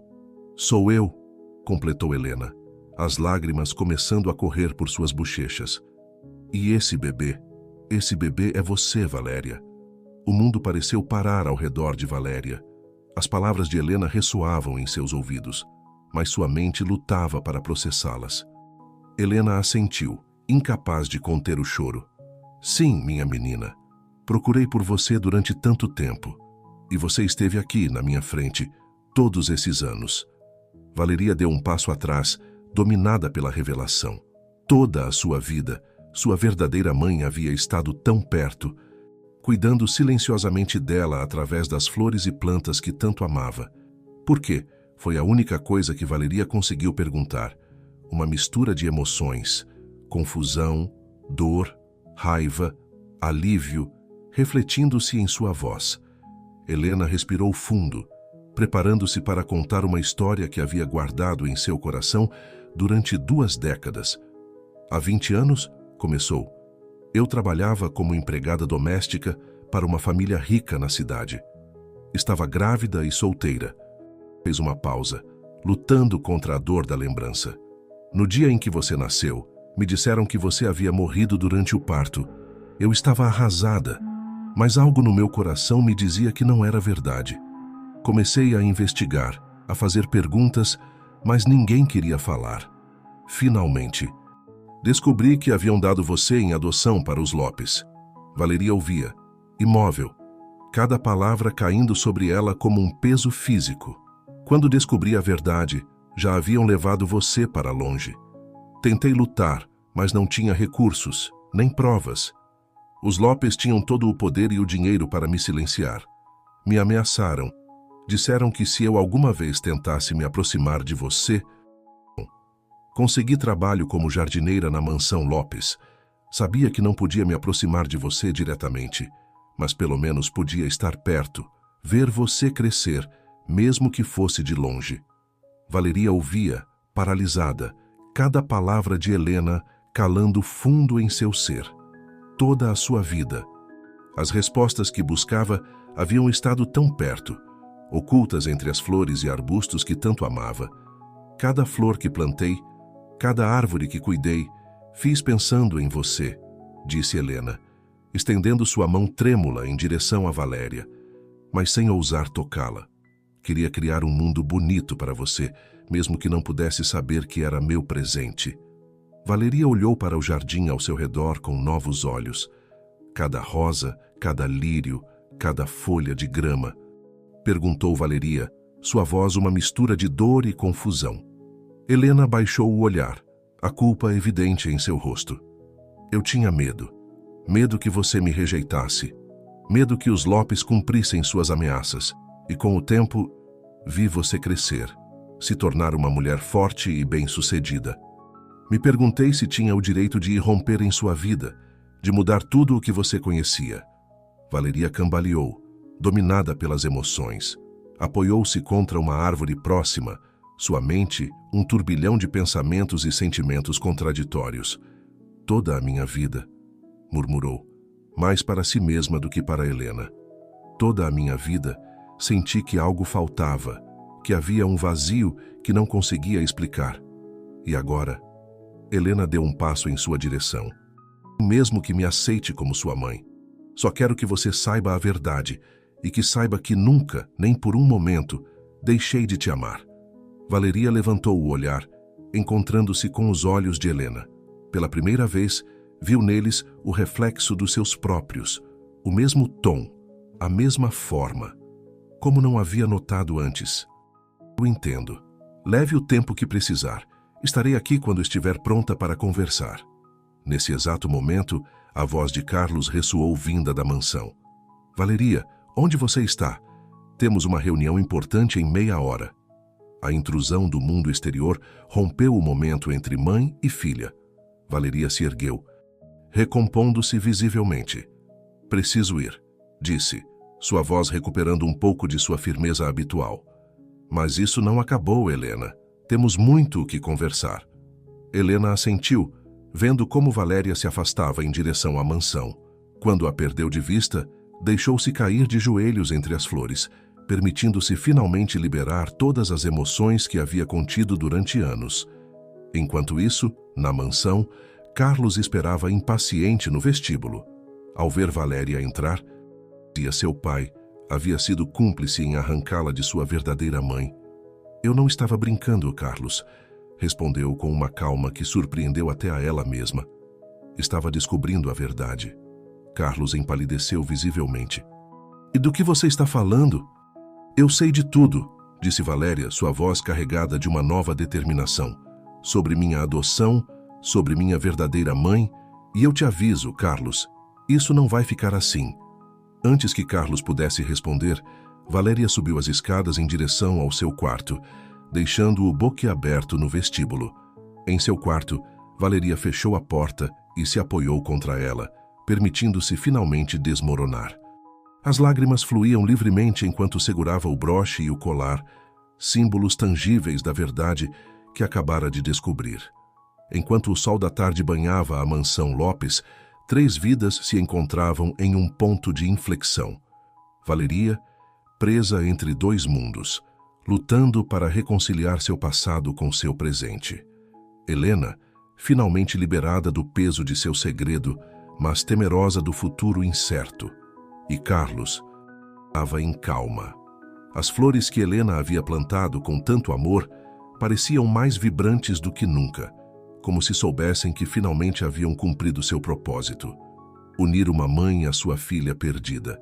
Sou eu, completou Helena, as lágrimas começando a correr por suas bochechas. E esse bebê é você, Valéria. O mundo pareceu parar ao redor de Valéria. As palavras de Helena ressoavam em seus ouvidos, mas sua mente lutava para processá-las. Helena assentiu, incapaz de conter o choro. Sim, minha menina. Procurei por você durante tanto tempo. E você esteve aqui, na minha frente, todos esses anos. Valeria deu um passo atrás, dominada pela revelação. Toda a sua vida, sua verdadeira mãe havia estado tão perto, cuidando silenciosamente dela através das flores e plantas que tanto amava. Por quê? Foi a única coisa que Valeria conseguiu perguntar. Uma mistura de emoções, confusão, dor, raiva, alívio, refletindo-se em sua voz. Helena respirou fundo, preparando-se para contar uma história que havia guardado em seu coração durante 2 décadas. Há 20 anos, começou. Eu trabalhava como empregada doméstica para uma família rica na cidade. Estava grávida e solteira. Fez uma pausa, lutando contra a dor da lembrança. No dia em que você nasceu, me disseram que você havia morrido durante o parto. Eu estava arrasada, mas algo no meu coração me dizia que não era verdade. Comecei a investigar, a fazer perguntas, mas ninguém queria falar. Finalmente, descobri que haviam dado você em adoção para os Lopes. Valeria ouvia, imóvel, cada palavra caindo sobre ela como um peso físico. Quando descobri a verdade, já haviam levado você para longe. Tentei lutar, mas não tinha recursos, nem provas. Os Lopes tinham todo o poder e o dinheiro para me silenciar. Me ameaçaram. Disseram que se eu alguma vez tentasse me aproximar de você... Consegui trabalho como jardineira na mansão Lopes. Sabia que não podia me aproximar de você diretamente, mas pelo menos podia estar perto, ver você crescer, mesmo que fosse de longe. Valeria ouvia, paralisada, cada palavra de Helena calando fundo em seu ser. Toda a sua vida. As respostas que buscava haviam estado tão perto, ocultas entre as flores e arbustos que tanto amava. Cada flor que plantei, cada árvore que cuidei, fiz pensando em você, disse Helena, estendendo sua mão trêmula em direção a Valéria, mas sem ousar tocá-la. Queria criar um mundo bonito para você, mesmo que não pudesse saber que era meu presente. Valeria olhou para o jardim ao seu redor com novos olhos. Cada rosa, cada lírio, cada folha de grama. Perguntou Valeria, sua voz uma mistura de dor e confusão. Helena baixou o olhar, a culpa evidente em seu rosto. Eu tinha medo. Medo que você me rejeitasse. Medo que os Lopes cumprissem suas ameaças. E com o tempo, vi você crescer, se tornar uma mulher forte e bem-sucedida. Me perguntei se tinha o direito de irromper em sua vida, de mudar tudo o que você conhecia. Valeria cambaleou, dominada pelas emoções. Apoiou-se contra uma árvore próxima, sua mente um turbilhão de pensamentos e sentimentos contraditórios. Toda a minha vida, murmurou, mais para si mesma do que para Helena. Toda a minha vida, senti que algo faltava, que havia um vazio que não conseguia explicar. E agora, Helena deu um passo em sua direção. Mesmo que me aceite como sua mãe, só quero que você saiba a verdade e que saiba que nunca, nem por um momento, deixei de te amar. Valeria levantou o olhar, encontrando-se com os olhos de Helena. Pela primeira vez, viu neles o reflexo dos seus próprios, o mesmo tom, a mesma forma, como não havia notado antes. Eu entendo. Leve o tempo que precisar. Estarei aqui quando estiver pronta para conversar. Nesse exato momento, a voz de Carlos ressoou vinda da mansão. Valeria, onde você está? Temos uma reunião importante em meia hora. A intrusão do mundo exterior rompeu o momento entre mãe e filha. Valeria se ergueu, recompondo-se visivelmente. Preciso ir, disse, sua voz recuperando um pouco de sua firmeza habitual. Mas isso não acabou, Helena, Temos muito o que conversar. Helena assentiu, vendo como Valéria se afastava em direção à mansão. Quando a perdeu de vista, deixou-se cair de joelhos entre as flores, permitindo-se finalmente liberar todas as emoções que havia contido durante anos. Enquanto isso, na mansão, Carlos esperava impaciente no vestíbulo. Ao ver Valéria entrar, seu pai havia sido cúmplice em arrancá-la de sua verdadeira mãe. Eu não estava brincando, Carlos, respondeu com uma calma que surpreendeu até a ela mesma. Estava descobrindo a verdade. Carlos empalideceu visivelmente. E do que você está falando? Eu sei de tudo, disse Valéria, sua voz carregada de uma nova determinação. Sobre minha adoção, sobre minha verdadeira mãe, e eu te aviso, Carlos, isso não vai ficar assim. Antes que Carlos pudesse responder, Valéria subiu as escadas em direção ao seu quarto, deixando-o boquiaberto no vestíbulo. Em seu quarto, Valéria fechou a porta e se apoiou contra ela, permitindo-se finalmente desmoronar. As lágrimas fluíam livremente enquanto segurava o broche e o colar, símbolos tangíveis da verdade que acabara de descobrir. Enquanto o sol da tarde banhava a mansão Lopes, 3 vidas se encontravam em um ponto de inflexão. Valéria, presa entre 2 mundos, lutando para reconciliar seu passado com seu presente. Helena, finalmente liberada do peso de seu segredo, mas temerosa do futuro incerto. E Carlos estava em calma. As flores que Helena havia plantado com tanto amor pareciam mais vibrantes do que nunca, como se soubessem que finalmente haviam cumprido seu propósito: unir uma mãe à sua filha perdida.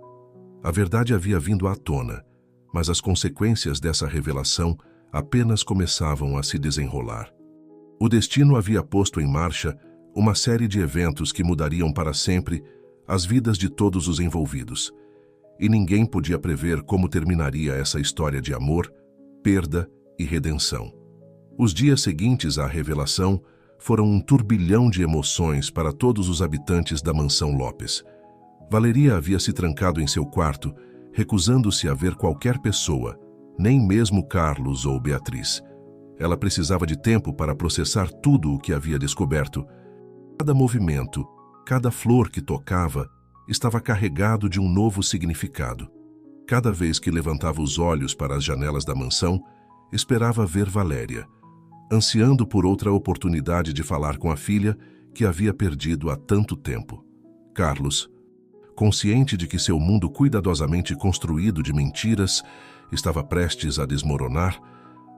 A verdade havia vindo à tona, mas as consequências dessa revelação apenas começavam a se desenrolar. O destino havia posto em marcha uma série de eventos que mudariam para sempre as vidas de todos os envolvidos, e ninguém podia prever como terminaria essa história de amor, perda e redenção. Os dias seguintes à revelação foram um turbilhão de emoções para todos os habitantes da mansão Lopes. Valéria havia se trancado em seu quarto, recusando-se a ver qualquer pessoa, nem mesmo Carlos ou Beatriz. Ela precisava de tempo para processar tudo o que havia descoberto. Cada movimento, cada flor que tocava, estava carregado de um novo significado. Cada vez que levantava os olhos para as janelas da mansão, esperava ver Valéria, ansiando por outra oportunidade de falar com a filha que havia perdido há tanto tempo. Carlos, consciente de que seu mundo cuidadosamente construído de mentiras estava prestes a desmoronar,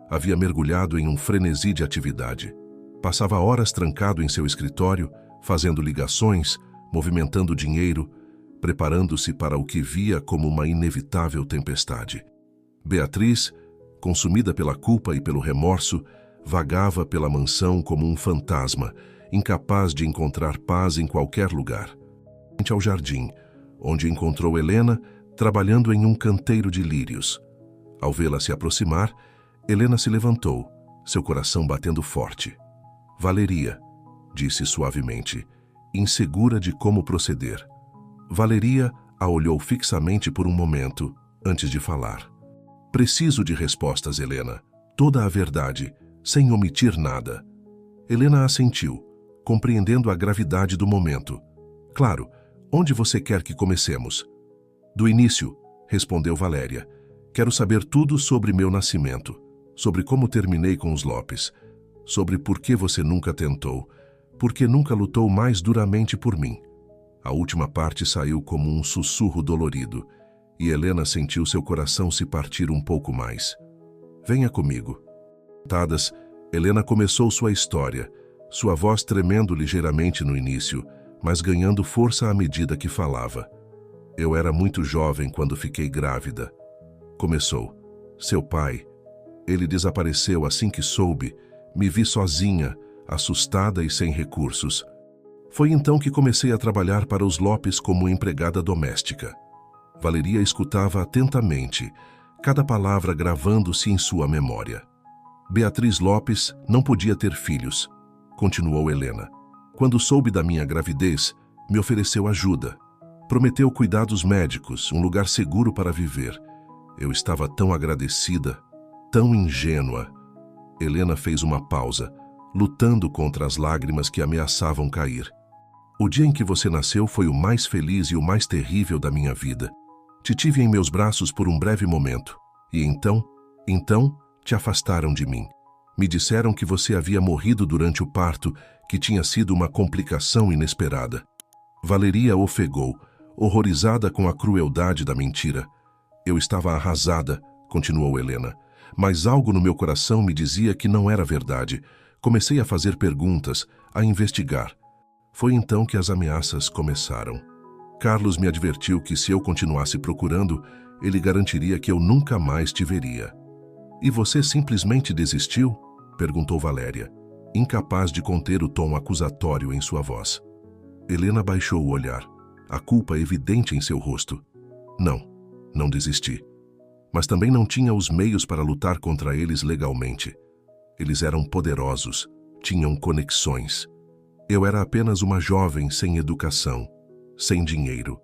havia mergulhado em um frenesi de atividade. Passava horas trancado em seu escritório, fazendo ligações, movimentando dinheiro, preparando-se para o que via como uma inevitável tempestade. Beatriz, consumida pela culpa e pelo remorso, vagava pela mansão como um fantasma, incapaz de encontrar paz em qualquer lugar. Frente ao jardim, onde encontrou Helena trabalhando em um canteiro de lírios. Ao vê-la se aproximar, Helena se levantou, seu coração batendo forte. Valéria, disse suavemente, insegura de como proceder. Valéria a olhou fixamente por um momento, antes de falar. Preciso de respostas, Helena. Toda a verdade, sem omitir nada. Helena assentiu, compreendendo a gravidade do momento. Claro, onde você quer que comecemos? Do início, respondeu Valéria. Quero saber tudo sobre meu nascimento, sobre como terminei com os Lopes, sobre por que você nunca tentou, por que nunca lutou mais duramente por mim. A última parte saiu como um sussurro dolorido, e Helena sentiu seu coração se partir um pouco mais. Venha comigo. Sentadas, Helena começou sua história, sua voz tremendo ligeiramente no início, mas ganhando força à medida que falava. Eu era muito jovem quando fiquei grávida. Começou. Seu pai. Ele desapareceu assim que soube. Me vi sozinha, assustada e sem recursos. Foi então que comecei a trabalhar para os Lopes como empregada doméstica. Valéria escutava atentamente, cada palavra gravando-se em sua memória. Beatriz Lopes não podia ter filhos, continuou Helena. Quando soube da minha gravidez, me ofereceu ajuda. Prometeu cuidados médicos, um lugar seguro para viver. Eu estava tão agradecida, tão ingênua. Helena fez uma pausa, lutando contra as lágrimas que ameaçavam cair. O dia em que você nasceu foi o mais feliz e o mais terrível da minha vida. Te tive em meus braços por um breve momento. E então, te afastaram de mim. Me disseram que você havia morrido durante o parto, que tinha sido uma complicação inesperada. Valeria ofegou, horrorizada com a crueldade da mentira. Eu estava arrasada, continuou Helena, mas algo no meu coração me dizia que não era verdade. Comecei a fazer perguntas, a investigar. Foi então que as ameaças começaram. Carlos me advertiu que se eu continuasse procurando, ele garantiria que eu nunca mais te veria. E você simplesmente desistiu? Perguntou Valéria, incapaz de conter o tom acusatório em sua voz. Helena baixou o olhar, a culpa evidente em seu rosto. Não desisti. Mas também não tinha os meios para lutar contra eles legalmente. Eles eram poderosos, tinham conexões. Eu era apenas uma jovem sem educação, sem dinheiro.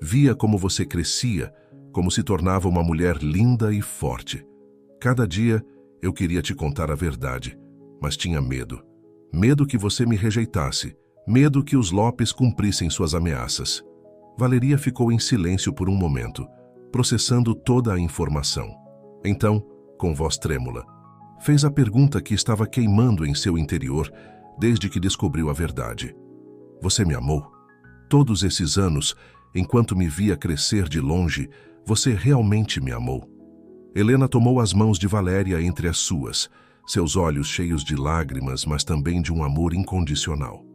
Via como você crescia, como se tornava uma mulher linda e forte. Cada dia eu queria te contar a verdade, mas tinha medo. Medo que você me rejeitasse, medo que os Lopes cumprissem suas ameaças. Valeria ficou em silêncio por um momento, processando toda a informação. Então, com voz trêmula, fez a pergunta que estava queimando em seu interior desde que descobriu a verdade. Você me amou? Todos esses anos, enquanto me via crescer de longe, você realmente me amou? Helena tomou as mãos de Valéria entre as suas, seus olhos cheios de lágrimas, mas também de um amor incondicional.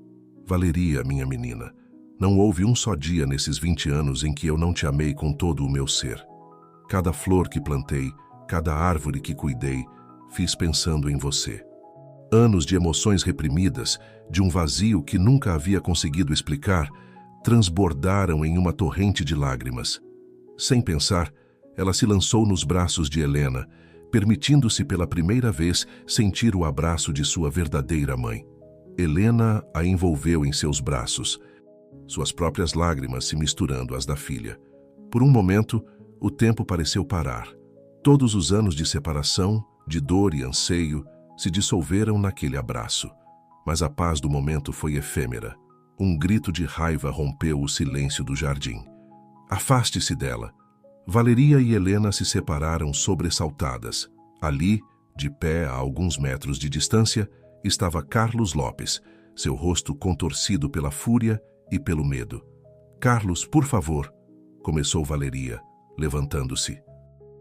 Valeria, minha menina, não houve um só dia nesses 20 anos em que eu não te amei com todo o meu ser. Cada flor que plantei, cada árvore que cuidei, fiz pensando em você. Anos de emoções reprimidas, de um vazio que nunca havia conseguido explicar, transbordaram em uma torrente de lágrimas. Sem pensar, ela se lançou nos braços de Helena, permitindo-se pela primeira vez sentir o abraço de sua verdadeira mãe. Helena a envolveu em seus braços, suas próprias lágrimas se misturando às da filha. Por um momento, o tempo pareceu parar. Todos os anos de separação, de dor e anseio, se dissolveram naquele abraço. Mas a paz do momento foi efêmera. Um grito de raiva rompeu o silêncio do jardim. Afaste-se dela. Valeria e Helena se separaram sobressaltadas. Ali, de pé a alguns metros de distância, estava Carlos Lopes, seu rosto contorcido pela fúria e pelo medo. Carlos, por favor, começou Valeria, levantando-se,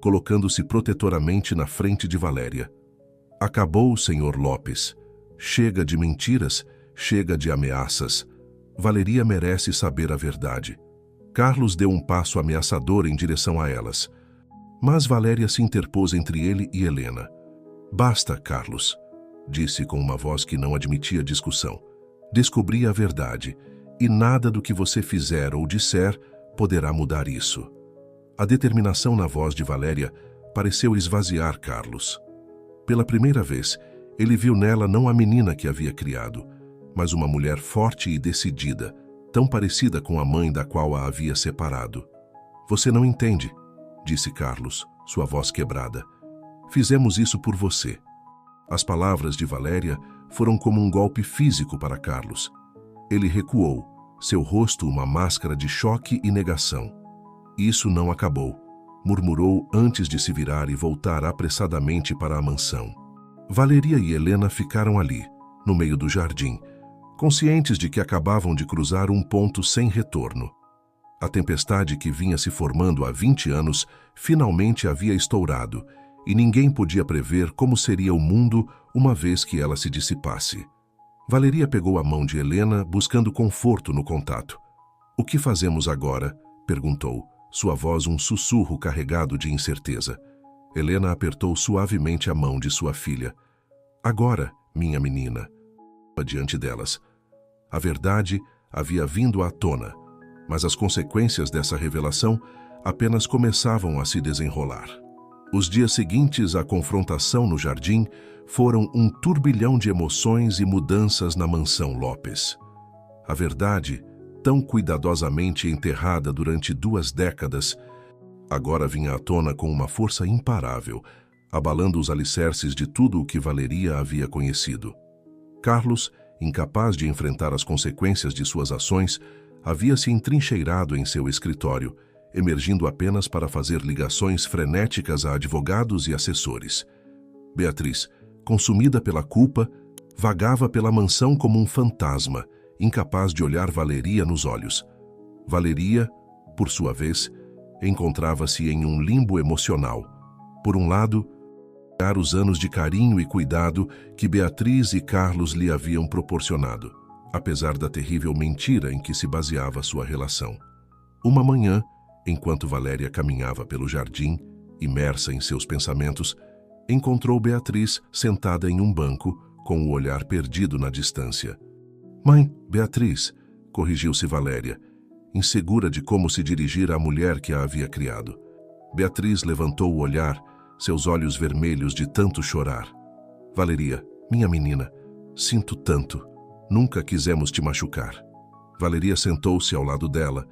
colocando-se protetoramente na frente de Valéria. Acabou, senhor Lopes. Chega de mentiras, chega de ameaças. Valeria merece saber a verdade. Carlos deu um passo ameaçador em direção a elas. Mas Valéria se interpôs entre ele e Helena. Basta, Carlos, disse com uma voz que não admitia discussão. Descobri a verdade, e nada do que você fizer ou disser poderá mudar isso. A determinação na voz de Valéria pareceu esvaziar Carlos. Pela primeira vez, ele viu nela não a menina que havia criado, mas uma mulher forte e decidida, tão parecida com a mãe da qual a havia separado. Você não entende, disse Carlos, sua voz quebrada. Fizemos isso por você. As palavras de Valéria foram como um golpe físico para Carlos. Ele recuou, seu rosto uma máscara de choque e negação. Isso não acabou, murmurou antes de se virar e voltar apressadamente para a mansão. Valeria e Helena ficaram ali, no meio do jardim, conscientes de que acabavam de cruzar um ponto sem retorno. A tempestade que vinha se formando há 20 anos finalmente havia estourado, e ninguém podia prever como seria o mundo uma vez que ela se dissipasse. Valeria pegou a mão de Helena, buscando conforto no contato. "O que fazemos agora?" perguntou, sua voz um sussurro carregado de incerteza. Helena apertou suavemente a mão de sua filha. "Agora, minha menina." Diante delas. A verdade havia vindo à tona, mas as consequências dessa revelação apenas começavam a se desenrolar. Os dias seguintes à confrontação no jardim foram um turbilhão de emoções e mudanças na mansão Lopes. A verdade, tão cuidadosamente enterrada durante 2 décadas, agora vinha à tona com uma força imparável, abalando os alicerces de tudo o que Valeria havia conhecido. Carlos, incapaz de enfrentar as consequências de suas ações, havia se entrincheirado em seu escritório, emergindo apenas para fazer ligações frenéticas a advogados e assessores. Beatriz, consumida pela culpa, vagava pela mansão como um fantasma, incapaz de olhar Valeria nos olhos. Valeria, por sua vez, encontrava-se em um limbo emocional. Por um lado, os anos de carinho e cuidado que Beatriz e Carlos lhe haviam proporcionado, apesar da terrível mentira em que se baseava sua relação. Uma manhã, enquanto Valéria caminhava pelo jardim, imersa em seus pensamentos, encontrou Beatriz sentada em um banco, com o olhar perdido na distância. "Mãe, Beatriz", corrigiu-se Valéria, insegura de como se dirigir à mulher que a havia criado. Beatriz levantou o olhar, seus olhos vermelhos de tanto chorar. "Valeria, minha menina, sinto tanto. Nunca quisemos te machucar." Valeria sentou-se ao lado dela,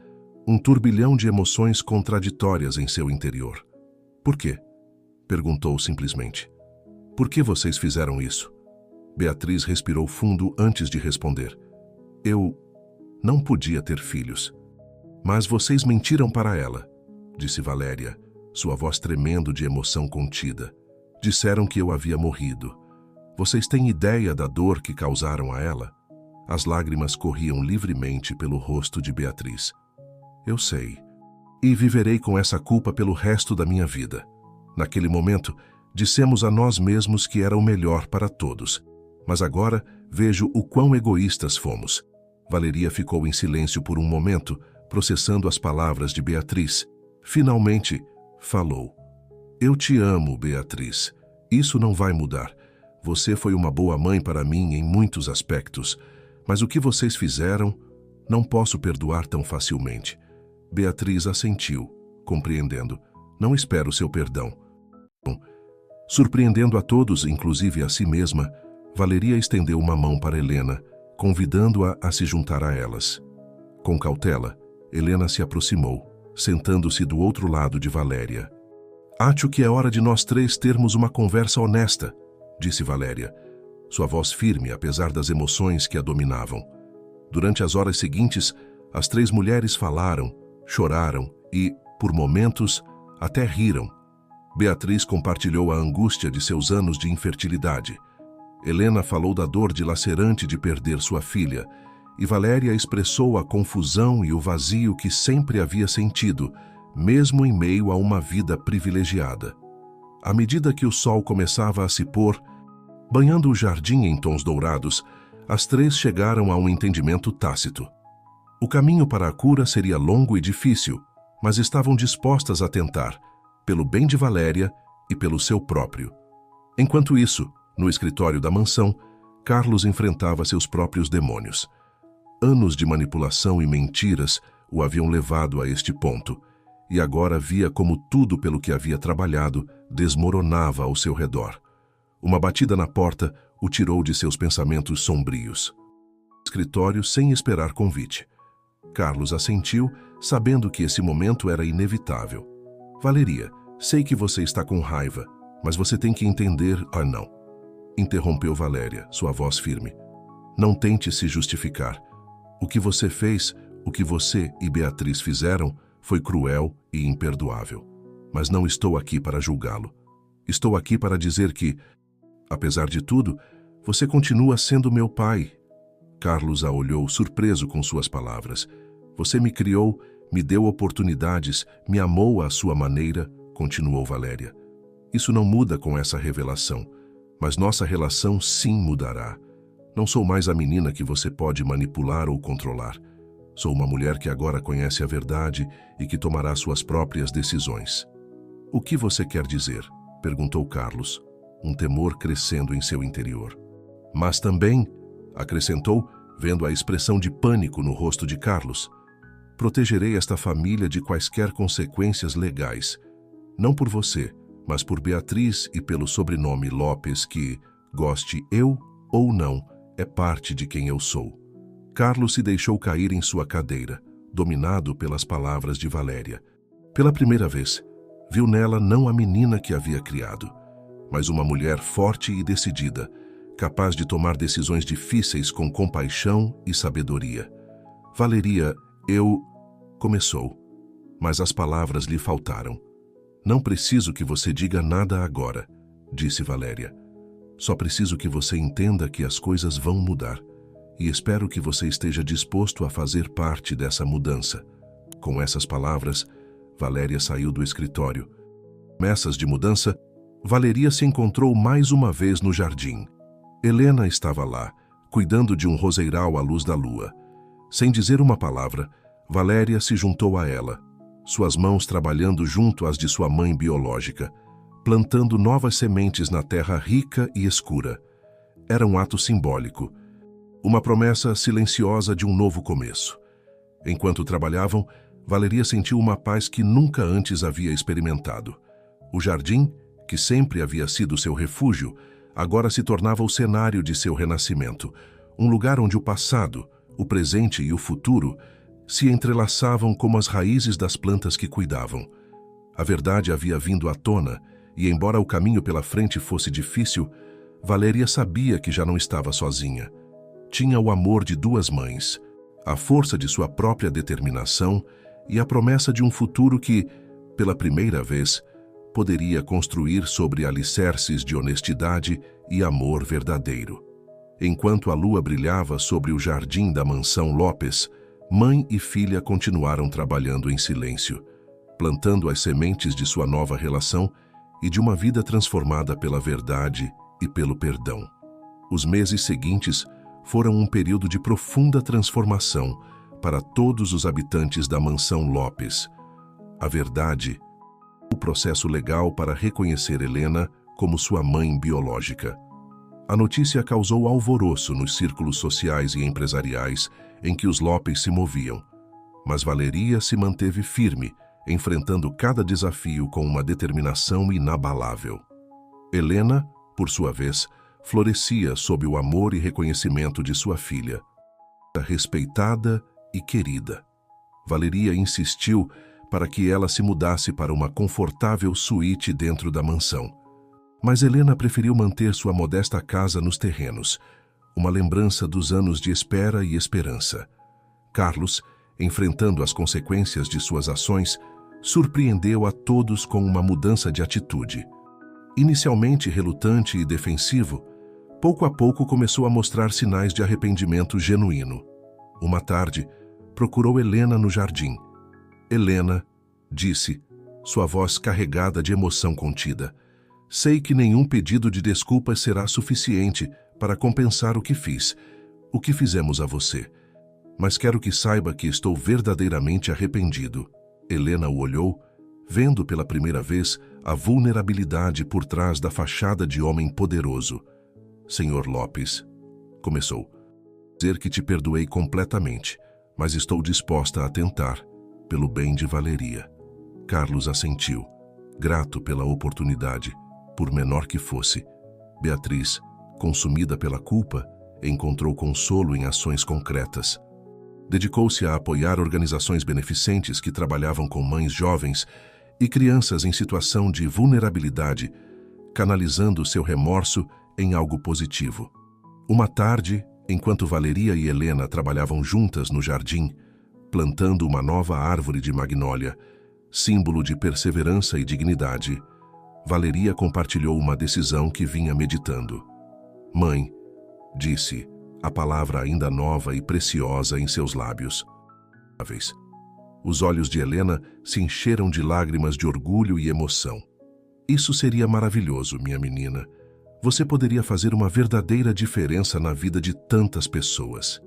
um turbilhão de emoções contraditórias em seu interior. "Por quê?" perguntou simplesmente. "Por que vocês fizeram isso?" Beatriz respirou fundo antes de responder. "Eu não podia ter filhos." "Mas vocês mentiram para ela", disse Valéria, sua voz tremendo de emoção contida. "Disseram que eu havia morrido. Vocês têm ideia da dor que causaram a ela?" As lágrimas corriam livremente pelo rosto de Beatriz. "Eu sei. E viverei com essa culpa pelo resto da minha vida. Naquele momento, dissemos a nós mesmos que era o melhor para todos. Mas agora vejo o quão egoístas fomos." Valeria ficou em silêncio por um momento, processando as palavras de Beatriz. Finalmente, falou. "Eu te amo, Beatriz. Isso não vai mudar. Você foi uma boa mãe para mim em muitos aspectos. Mas o que vocês fizeram, não posso perdoar tão facilmente." Beatriz assentiu, compreendendo. "Não espero seu perdão." Surpreendendo a todos, inclusive a si mesma, Valeria estendeu uma mão para Helena, convidando-a a se juntar a elas. Com cautela, Helena se aproximou, sentando-se do outro lado de Valéria. "Acho que é hora de nós três termos uma conversa honesta", disse Valéria, sua voz firme apesar das emoções que a dominavam. Durante as horas seguintes, as três mulheres falaram, choraram e, por momentos, até riram. Beatriz compartilhou a angústia de seus anos de infertilidade. Helena falou da dor dilacerante de perder sua filha, e Valéria expressou a confusão e o vazio que sempre havia sentido, mesmo em meio a uma vida privilegiada. À medida que o sol começava a se pôr, banhando o jardim em tons dourados, as três chegaram a um entendimento tácito. O caminho para a cura seria longo e difícil, mas estavam dispostas a tentar, pelo bem de Valéria e pelo seu próprio. Enquanto isso, no escritório da mansão, Carlos enfrentava seus próprios demônios. Anos de manipulação e mentiras o haviam levado a este ponto, e agora via como tudo pelo que havia trabalhado desmoronava ao seu redor. Uma batida na porta o tirou de seus pensamentos sombrios. Escritório sem esperar convite. Carlos assentiu, sabendo que esse momento era inevitável. "Valeria, sei que você está com raiva, mas você tem que entender..." "Ah, não", interrompeu Valéria, sua voz firme. "Não tente se justificar. O que você fez, o que você e Beatriz fizeram, foi cruel e imperdoável. Mas não estou aqui para julgá-lo. Estou aqui para dizer que, apesar de tudo, você continua sendo meu pai." Carlos a olhou surpreso com suas palavras. "Você me criou, me deu oportunidades, me amou à sua maneira", continuou Valéria. "Isso não muda com essa revelação, mas nossa relação sim mudará. Não sou mais a menina que você pode manipular ou controlar. Sou uma mulher que agora conhece a verdade e que tomará suas próprias decisões." "O que você quer dizer?", perguntou Carlos, um temor crescendo em seu interior. "Mas também", acrescentou, vendo a expressão de pânico no rosto de Carlos, "protegerei esta família de quaisquer consequências legais. Não por você, mas por Beatriz e pelo sobrenome Lopes que, goste eu ou não, é parte de quem eu sou." Carlos se deixou cair em sua cadeira, dominado pelas palavras de Valéria. Pela primeira vez, viu nela não a menina que havia criado, mas uma mulher forte e decidida, capaz de tomar decisões difíceis com compaixão e sabedoria. Valeria, começou, mas as palavras lhe faltaram. Não preciso que você diga nada agora, disse Valéria. Só preciso que você entenda que as coisas vão mudar e espero que você esteja disposto a fazer parte dessa mudança. Com essas palavras, Valéria saiu do escritório. Promessas de mudança, Valeria se encontrou mais uma vez no jardim. Helena estava lá, cuidando de um roseiral à luz da lua. Sem dizer uma palavra, Valéria se juntou a ela, suas mãos trabalhando junto às de sua mãe biológica, plantando novas sementes na terra rica e escura. Era um ato simbólico, uma promessa silenciosa de um novo começo. Enquanto trabalhavam, Valeria sentiu uma paz que nunca antes havia experimentado. O jardim, que sempre havia sido seu refúgio, agora se tornava o cenário de seu renascimento, um lugar onde o passado, o presente e o futuro se entrelaçavam como as raízes das plantas que cuidavam. A verdade havia vindo à tona, e embora o caminho pela frente fosse difícil, Valéria sabia que já não estava sozinha. Tinha o amor de duas mães, a força de sua própria determinação e a promessa de um futuro que, pela primeira vez, poderia construir sobre alicerces de honestidade e amor verdadeiro. Enquanto a lua brilhava sobre o jardim da mansão Lopes, mãe e filha continuaram trabalhando em silêncio, plantando as sementes de sua nova relação e de uma vida transformada pela verdade e pelo perdão. Os meses seguintes foram um período de profunda transformação para todos os habitantes da mansão Lopes. A verdade, o processo legal para reconhecer Helena como sua mãe biológica. A notícia causou alvoroço nos círculos sociais e empresariais em que os Lopes se moviam, mas Valeria se manteve firme, enfrentando cada desafio com uma determinação inabalável. Helena, por sua vez, florescia sob o amor e reconhecimento de sua filha. Respeitada e querida, Valeria insistiu para que ela se mudasse para uma confortável suíte dentro da mansão. Mas Helena preferiu manter sua modesta casa nos terrenos, uma lembrança dos anos de espera e esperança. Carlos, enfrentando as consequências de suas ações, surpreendeu a todos com uma mudança de atitude. Inicialmente relutante e defensivo, pouco a pouco começou a mostrar sinais de arrependimento genuíno. Uma tarde, procurou Helena no jardim. Helena, disse, sua voz carregada de emoção contida, sei que nenhum pedido de desculpas será suficiente para compensar o que fiz, o que fizemos a você. Mas quero que saiba que estou verdadeiramente arrependido. Helena o olhou, vendo pela primeira vez a vulnerabilidade por trás da fachada de homem poderoso. Senhor Lopes, começou, dizer que te perdoei completamente, mas estou disposta a tentar, pelo bem de Valeria. Carlos assentiu, grato pela oportunidade, por menor que fosse. Beatriz, consumida pela culpa, encontrou consolo em ações concretas. Dedicou-se a apoiar organizações beneficentes que trabalhavam com mães jovens e crianças em situação de vulnerabilidade, canalizando seu remorso em algo positivo. Uma tarde, enquanto Valeria e Helena trabalhavam juntas no jardim, plantando uma nova árvore de magnólia, símbolo de perseverança e dignidade, Valeria compartilhou uma decisão que vinha meditando. Mãe, disse, a palavra ainda nova e preciosa em seus lábios. Os olhos de Helena se encheram de lágrimas de orgulho e emoção. Isso seria maravilhoso, minha menina. Você poderia fazer uma verdadeira diferença na vida de tantas pessoas.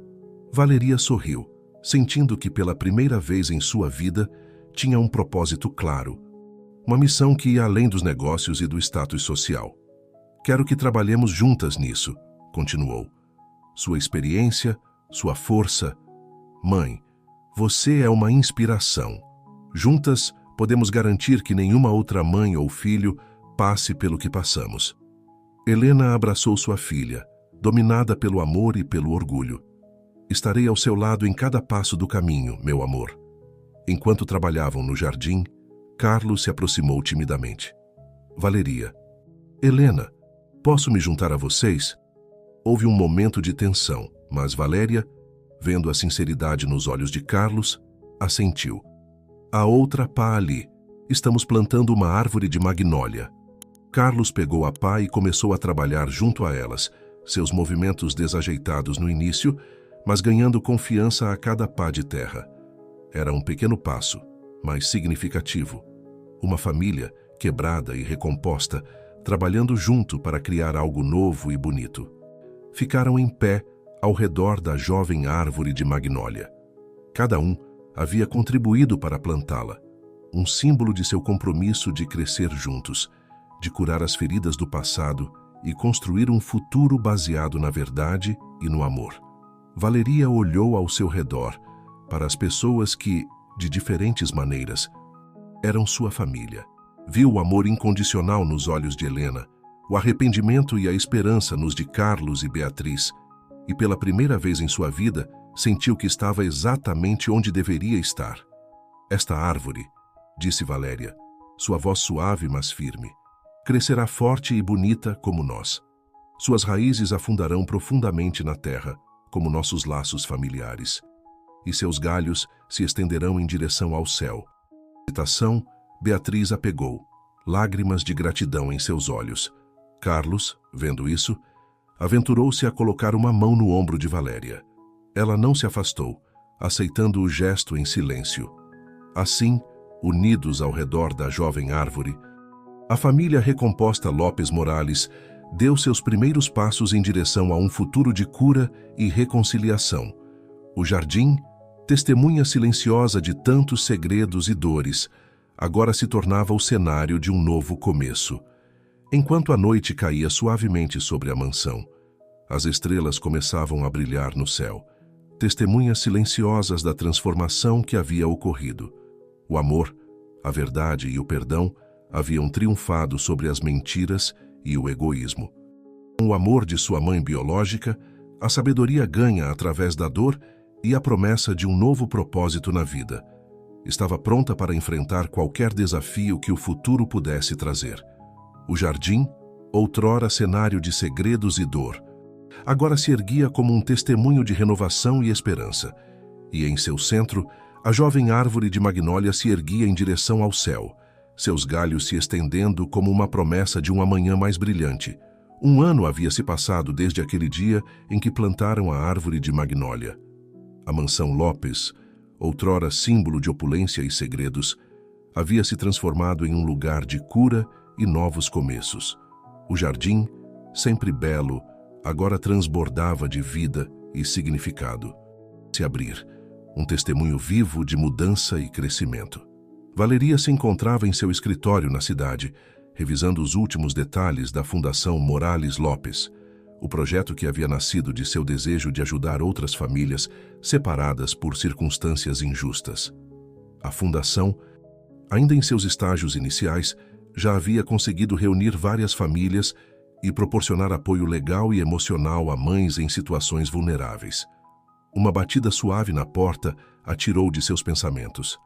Valeria sorriu, sentindo que pela primeira vez em sua vida tinha um propósito claro. Uma missão que ia além dos negócios e do status social. Quero que trabalhemos juntas nisso, continuou. Sua experiência, sua força. Mãe, você é uma inspiração. Juntas, podemos garantir que nenhuma outra mãe ou filho passe pelo que passamos. Helena abraçou sua filha, dominada pelo amor e pelo orgulho. Estarei ao seu lado em cada passo do caminho, meu amor. Enquanto trabalhavam no jardim, Carlos se aproximou timidamente. Valeria. Helena, posso me juntar a vocês? Houve um momento de tensão, mas Valéria, vendo a sinceridade nos olhos de Carlos, assentiu. A outra pá ali. Estamos plantando uma árvore de magnólia. Carlos pegou a pá e começou a trabalhar junto a elas, seus movimentos desajeitados no início, mas ganhando confiança a cada pá de terra. Era um pequeno passo, mas significativo. Uma família, quebrada e recomposta, trabalhando junto para criar algo novo e bonito. Ficaram em pé ao redor da jovem árvore de magnólia. Cada um havia contribuído para plantá-la, um símbolo de seu compromisso de crescer juntos, de curar as feridas do passado e construir um futuro baseado na verdade e no amor. Valeria olhou ao seu redor para as pessoas que, de diferentes maneiras, eram sua família. Viu o amor incondicional nos olhos de Helena, o arrependimento e a esperança nos de Carlos e Beatriz, e pela primeira vez em sua vida, sentiu que estava exatamente onde deveria estar. Esta árvore, disse Valéria, sua voz suave mas firme, crescerá forte e bonita como nós. Suas raízes afundarão profundamente na terra, como nossos laços familiares, e seus galhos se estenderão em direção ao céu. Hesitação, Beatriz a pegou, lágrimas de gratidão em seus olhos. Carlos, vendo isso, aventurou-se a colocar uma mão no ombro de Valéria. Ela não se afastou, aceitando o gesto em silêncio. Assim, unidos ao redor da jovem árvore, a família recomposta Lopes Morales deu seus primeiros passos em direção a um futuro de cura e reconciliação. O jardim, testemunha silenciosa de tantos segredos e dores, agora se tornava o cenário de um novo começo. Enquanto a noite caía suavemente sobre a mansão, as estrelas começavam a brilhar no céu, testemunhas silenciosas da transformação que havia ocorrido. O amor, a verdade e o perdão haviam triunfado sobre as mentiras e o egoísmo. Com o amor de sua mãe biológica, a sabedoria ganha através da dor e a promessa de um novo propósito na vida. Estava pronta para enfrentar qualquer desafio que o futuro pudesse trazer. O jardim, outrora cenário de segredos e dor, agora se erguia como um testemunho de renovação e esperança. E em seu centro, a jovem árvore de magnólia se erguia em direção ao céu, seus galhos se estendendo como uma promessa de um amanhã mais brilhante. Um ano havia se passado desde aquele dia em que plantaram a árvore de magnólia. A mansão Lopes, outrora símbolo de opulência e segredos, havia se transformado em um lugar de cura e novos começos. O jardim, sempre belo, agora transbordava de vida e significado. Se abrir, um testemunho vivo de mudança e crescimento. Valeria se encontrava em seu escritório na cidade, revisando os últimos detalhes da Fundação Morales Lopes, o projeto que havia nascido de seu desejo de ajudar outras famílias separadas por circunstâncias injustas. A fundação, ainda em seus estágios iniciais, já havia conseguido reunir várias famílias e proporcionar apoio legal e emocional a mães em situações vulneráveis. Uma batida suave na porta a tirou de seus pensamentos.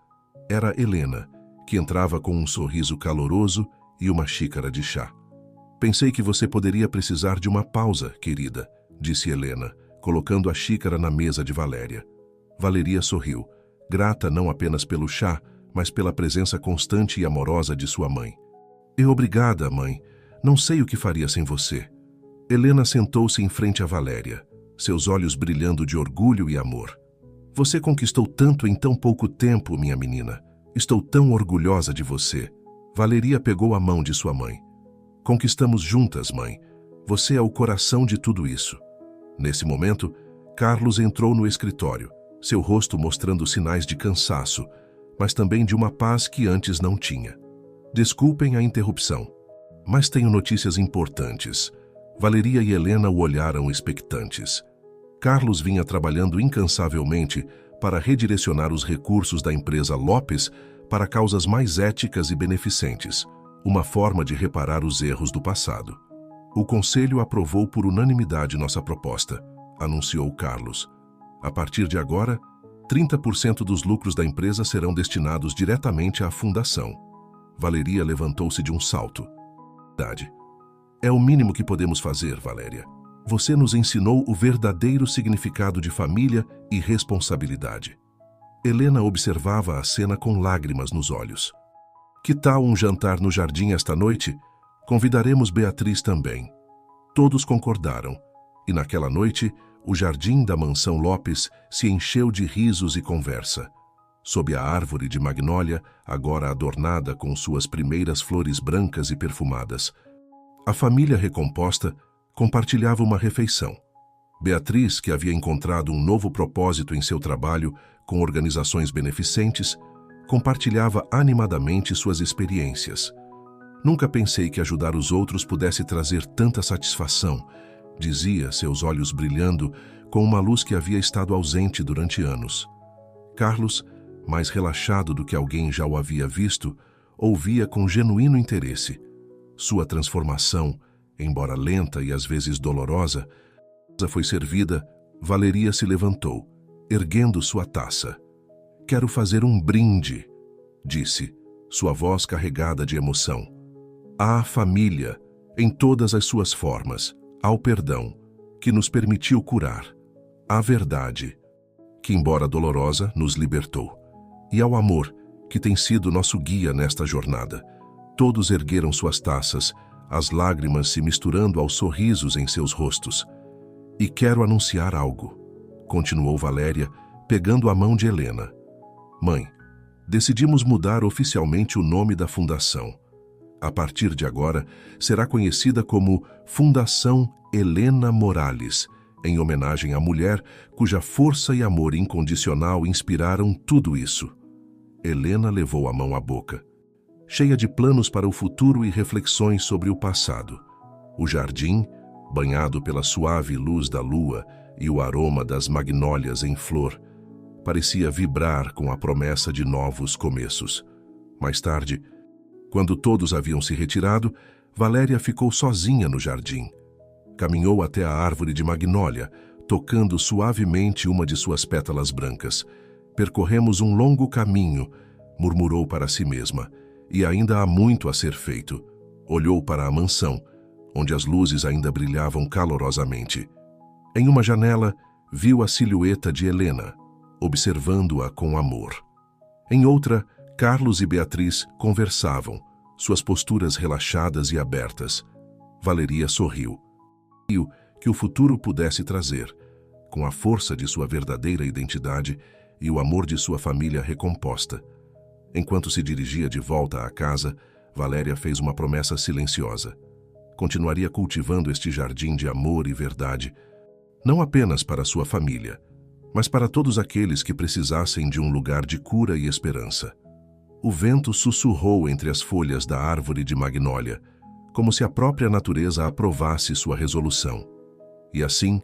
Era Helena, que entrava com um sorriso caloroso e uma xícara de chá. Pensei que você poderia precisar de uma pausa, querida, disse Helena, colocando a xícara na mesa de Valéria. Valeria sorriu, grata não apenas pelo chá, mas pela presença constante e amorosa de sua mãe. Obrigada, mãe. Não sei o que faria sem você. Helena sentou-se em frente a Valéria, seus olhos brilhando de orgulho e amor. Você conquistou tanto em tão pouco tempo, minha menina. Estou tão orgulhosa de você. Valeria pegou a mão de sua mãe. Conquistamos juntas, mãe. Você é o coração de tudo isso. Nesse momento, Carlos entrou no escritório, seu rosto mostrando sinais de cansaço, mas também de uma paz que antes não tinha. Desculpem a interrupção, mas tenho notícias importantes. Valeria e Helena o olharam expectantes. Carlos vinha trabalhando incansavelmente para redirecionar os recursos da empresa Lopes para causas mais éticas e beneficentes, uma forma de reparar os erros do passado. O conselho aprovou por unanimidade nossa proposta, anunciou Carlos. A partir de agora, 30% dos lucros da empresa serão destinados diretamente à fundação. Valeria levantou-se de um salto. É o mínimo que podemos fazer, Valéria. Você nos ensinou o verdadeiro significado de família e responsabilidade. Helena observava a cena com lágrimas nos olhos. Que tal um jantar no jardim esta noite? Convidaremos Beatriz também. Todos concordaram, e naquela noite, o jardim da mansão Lopes se encheu de risos e conversa. Sob a árvore de magnólia, agora adornada com suas primeiras flores brancas e perfumadas, a família recomposta compartilhava uma refeição. Beatriz, que havia encontrado um novo propósito em seu trabalho com organizações beneficentes, compartilhava animadamente suas experiências. Nunca pensei que ajudar os outros pudesse trazer tanta satisfação, dizia, seus olhos brilhando com uma luz que havia estado ausente durante anos. Carlos, mais relaxado do que alguém já o havia visto, ouvia com genuíno interesse. Sua transformação, embora lenta e às vezes dolorosa, foi servida. Valeria se levantou, erguendo sua taça. Quero fazer um brinde, disse, sua voz carregada de emoção. À família, em todas as suas formas, ao perdão, que nos permitiu curar, à verdade, que, embora dolorosa, nos libertou, e ao amor, que tem sido nosso guia nesta jornada. Todos ergueram suas taças, as lágrimas se misturando aos sorrisos em seus rostos. E quero anunciar algo, continuou Valéria, pegando a mão de Helena. Mãe, decidimos mudar oficialmente o nome da fundação. A partir de agora, será conhecida como Fundação Helena Morales, em homenagem à mulher cuja força e amor incondicional inspiraram tudo isso. Helena levou a mão à boca, cheia de planos para o futuro e reflexões sobre o passado. O jardim, banhado pela suave luz da lua e o aroma das magnólias em flor, parecia vibrar com a promessa de novos começos. Mais tarde, quando todos haviam se retirado, Valéria ficou sozinha no jardim. Caminhou até a árvore de magnólia, tocando suavemente uma de suas pétalas brancas. Percorremos um longo caminho, murmurou para si mesma, e ainda há muito a ser feito. Olhou para a mansão, onde as luzes ainda brilhavam calorosamente. Em uma janela, viu a silhueta de Helena, observando-a com amor. Em outra, Carlos e Beatriz conversavam, suas posturas relaxadas e abertas. Valeria sorriu. Viu que o futuro pudesse trazer, com a força de sua verdadeira identidade e o amor de sua família recomposta. Enquanto se dirigia de volta à casa, Valéria fez uma promessa silenciosa. Continuaria cultivando este jardim de amor e verdade, não apenas para sua família, mas para todos aqueles que precisassem de um lugar de cura e esperança. O vento sussurrou entre as folhas da árvore de magnólia, como se a própria natureza aprovasse sua resolução. E assim,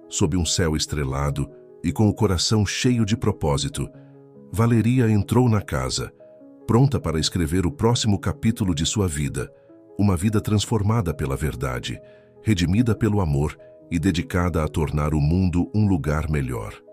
sob um céu estrelado e com o coração cheio de propósito, Valeria entrou na casa, pronta para escrever o próximo capítulo de sua vida, uma vida transformada pela verdade, redimida pelo amor e dedicada a tornar o mundo um lugar melhor.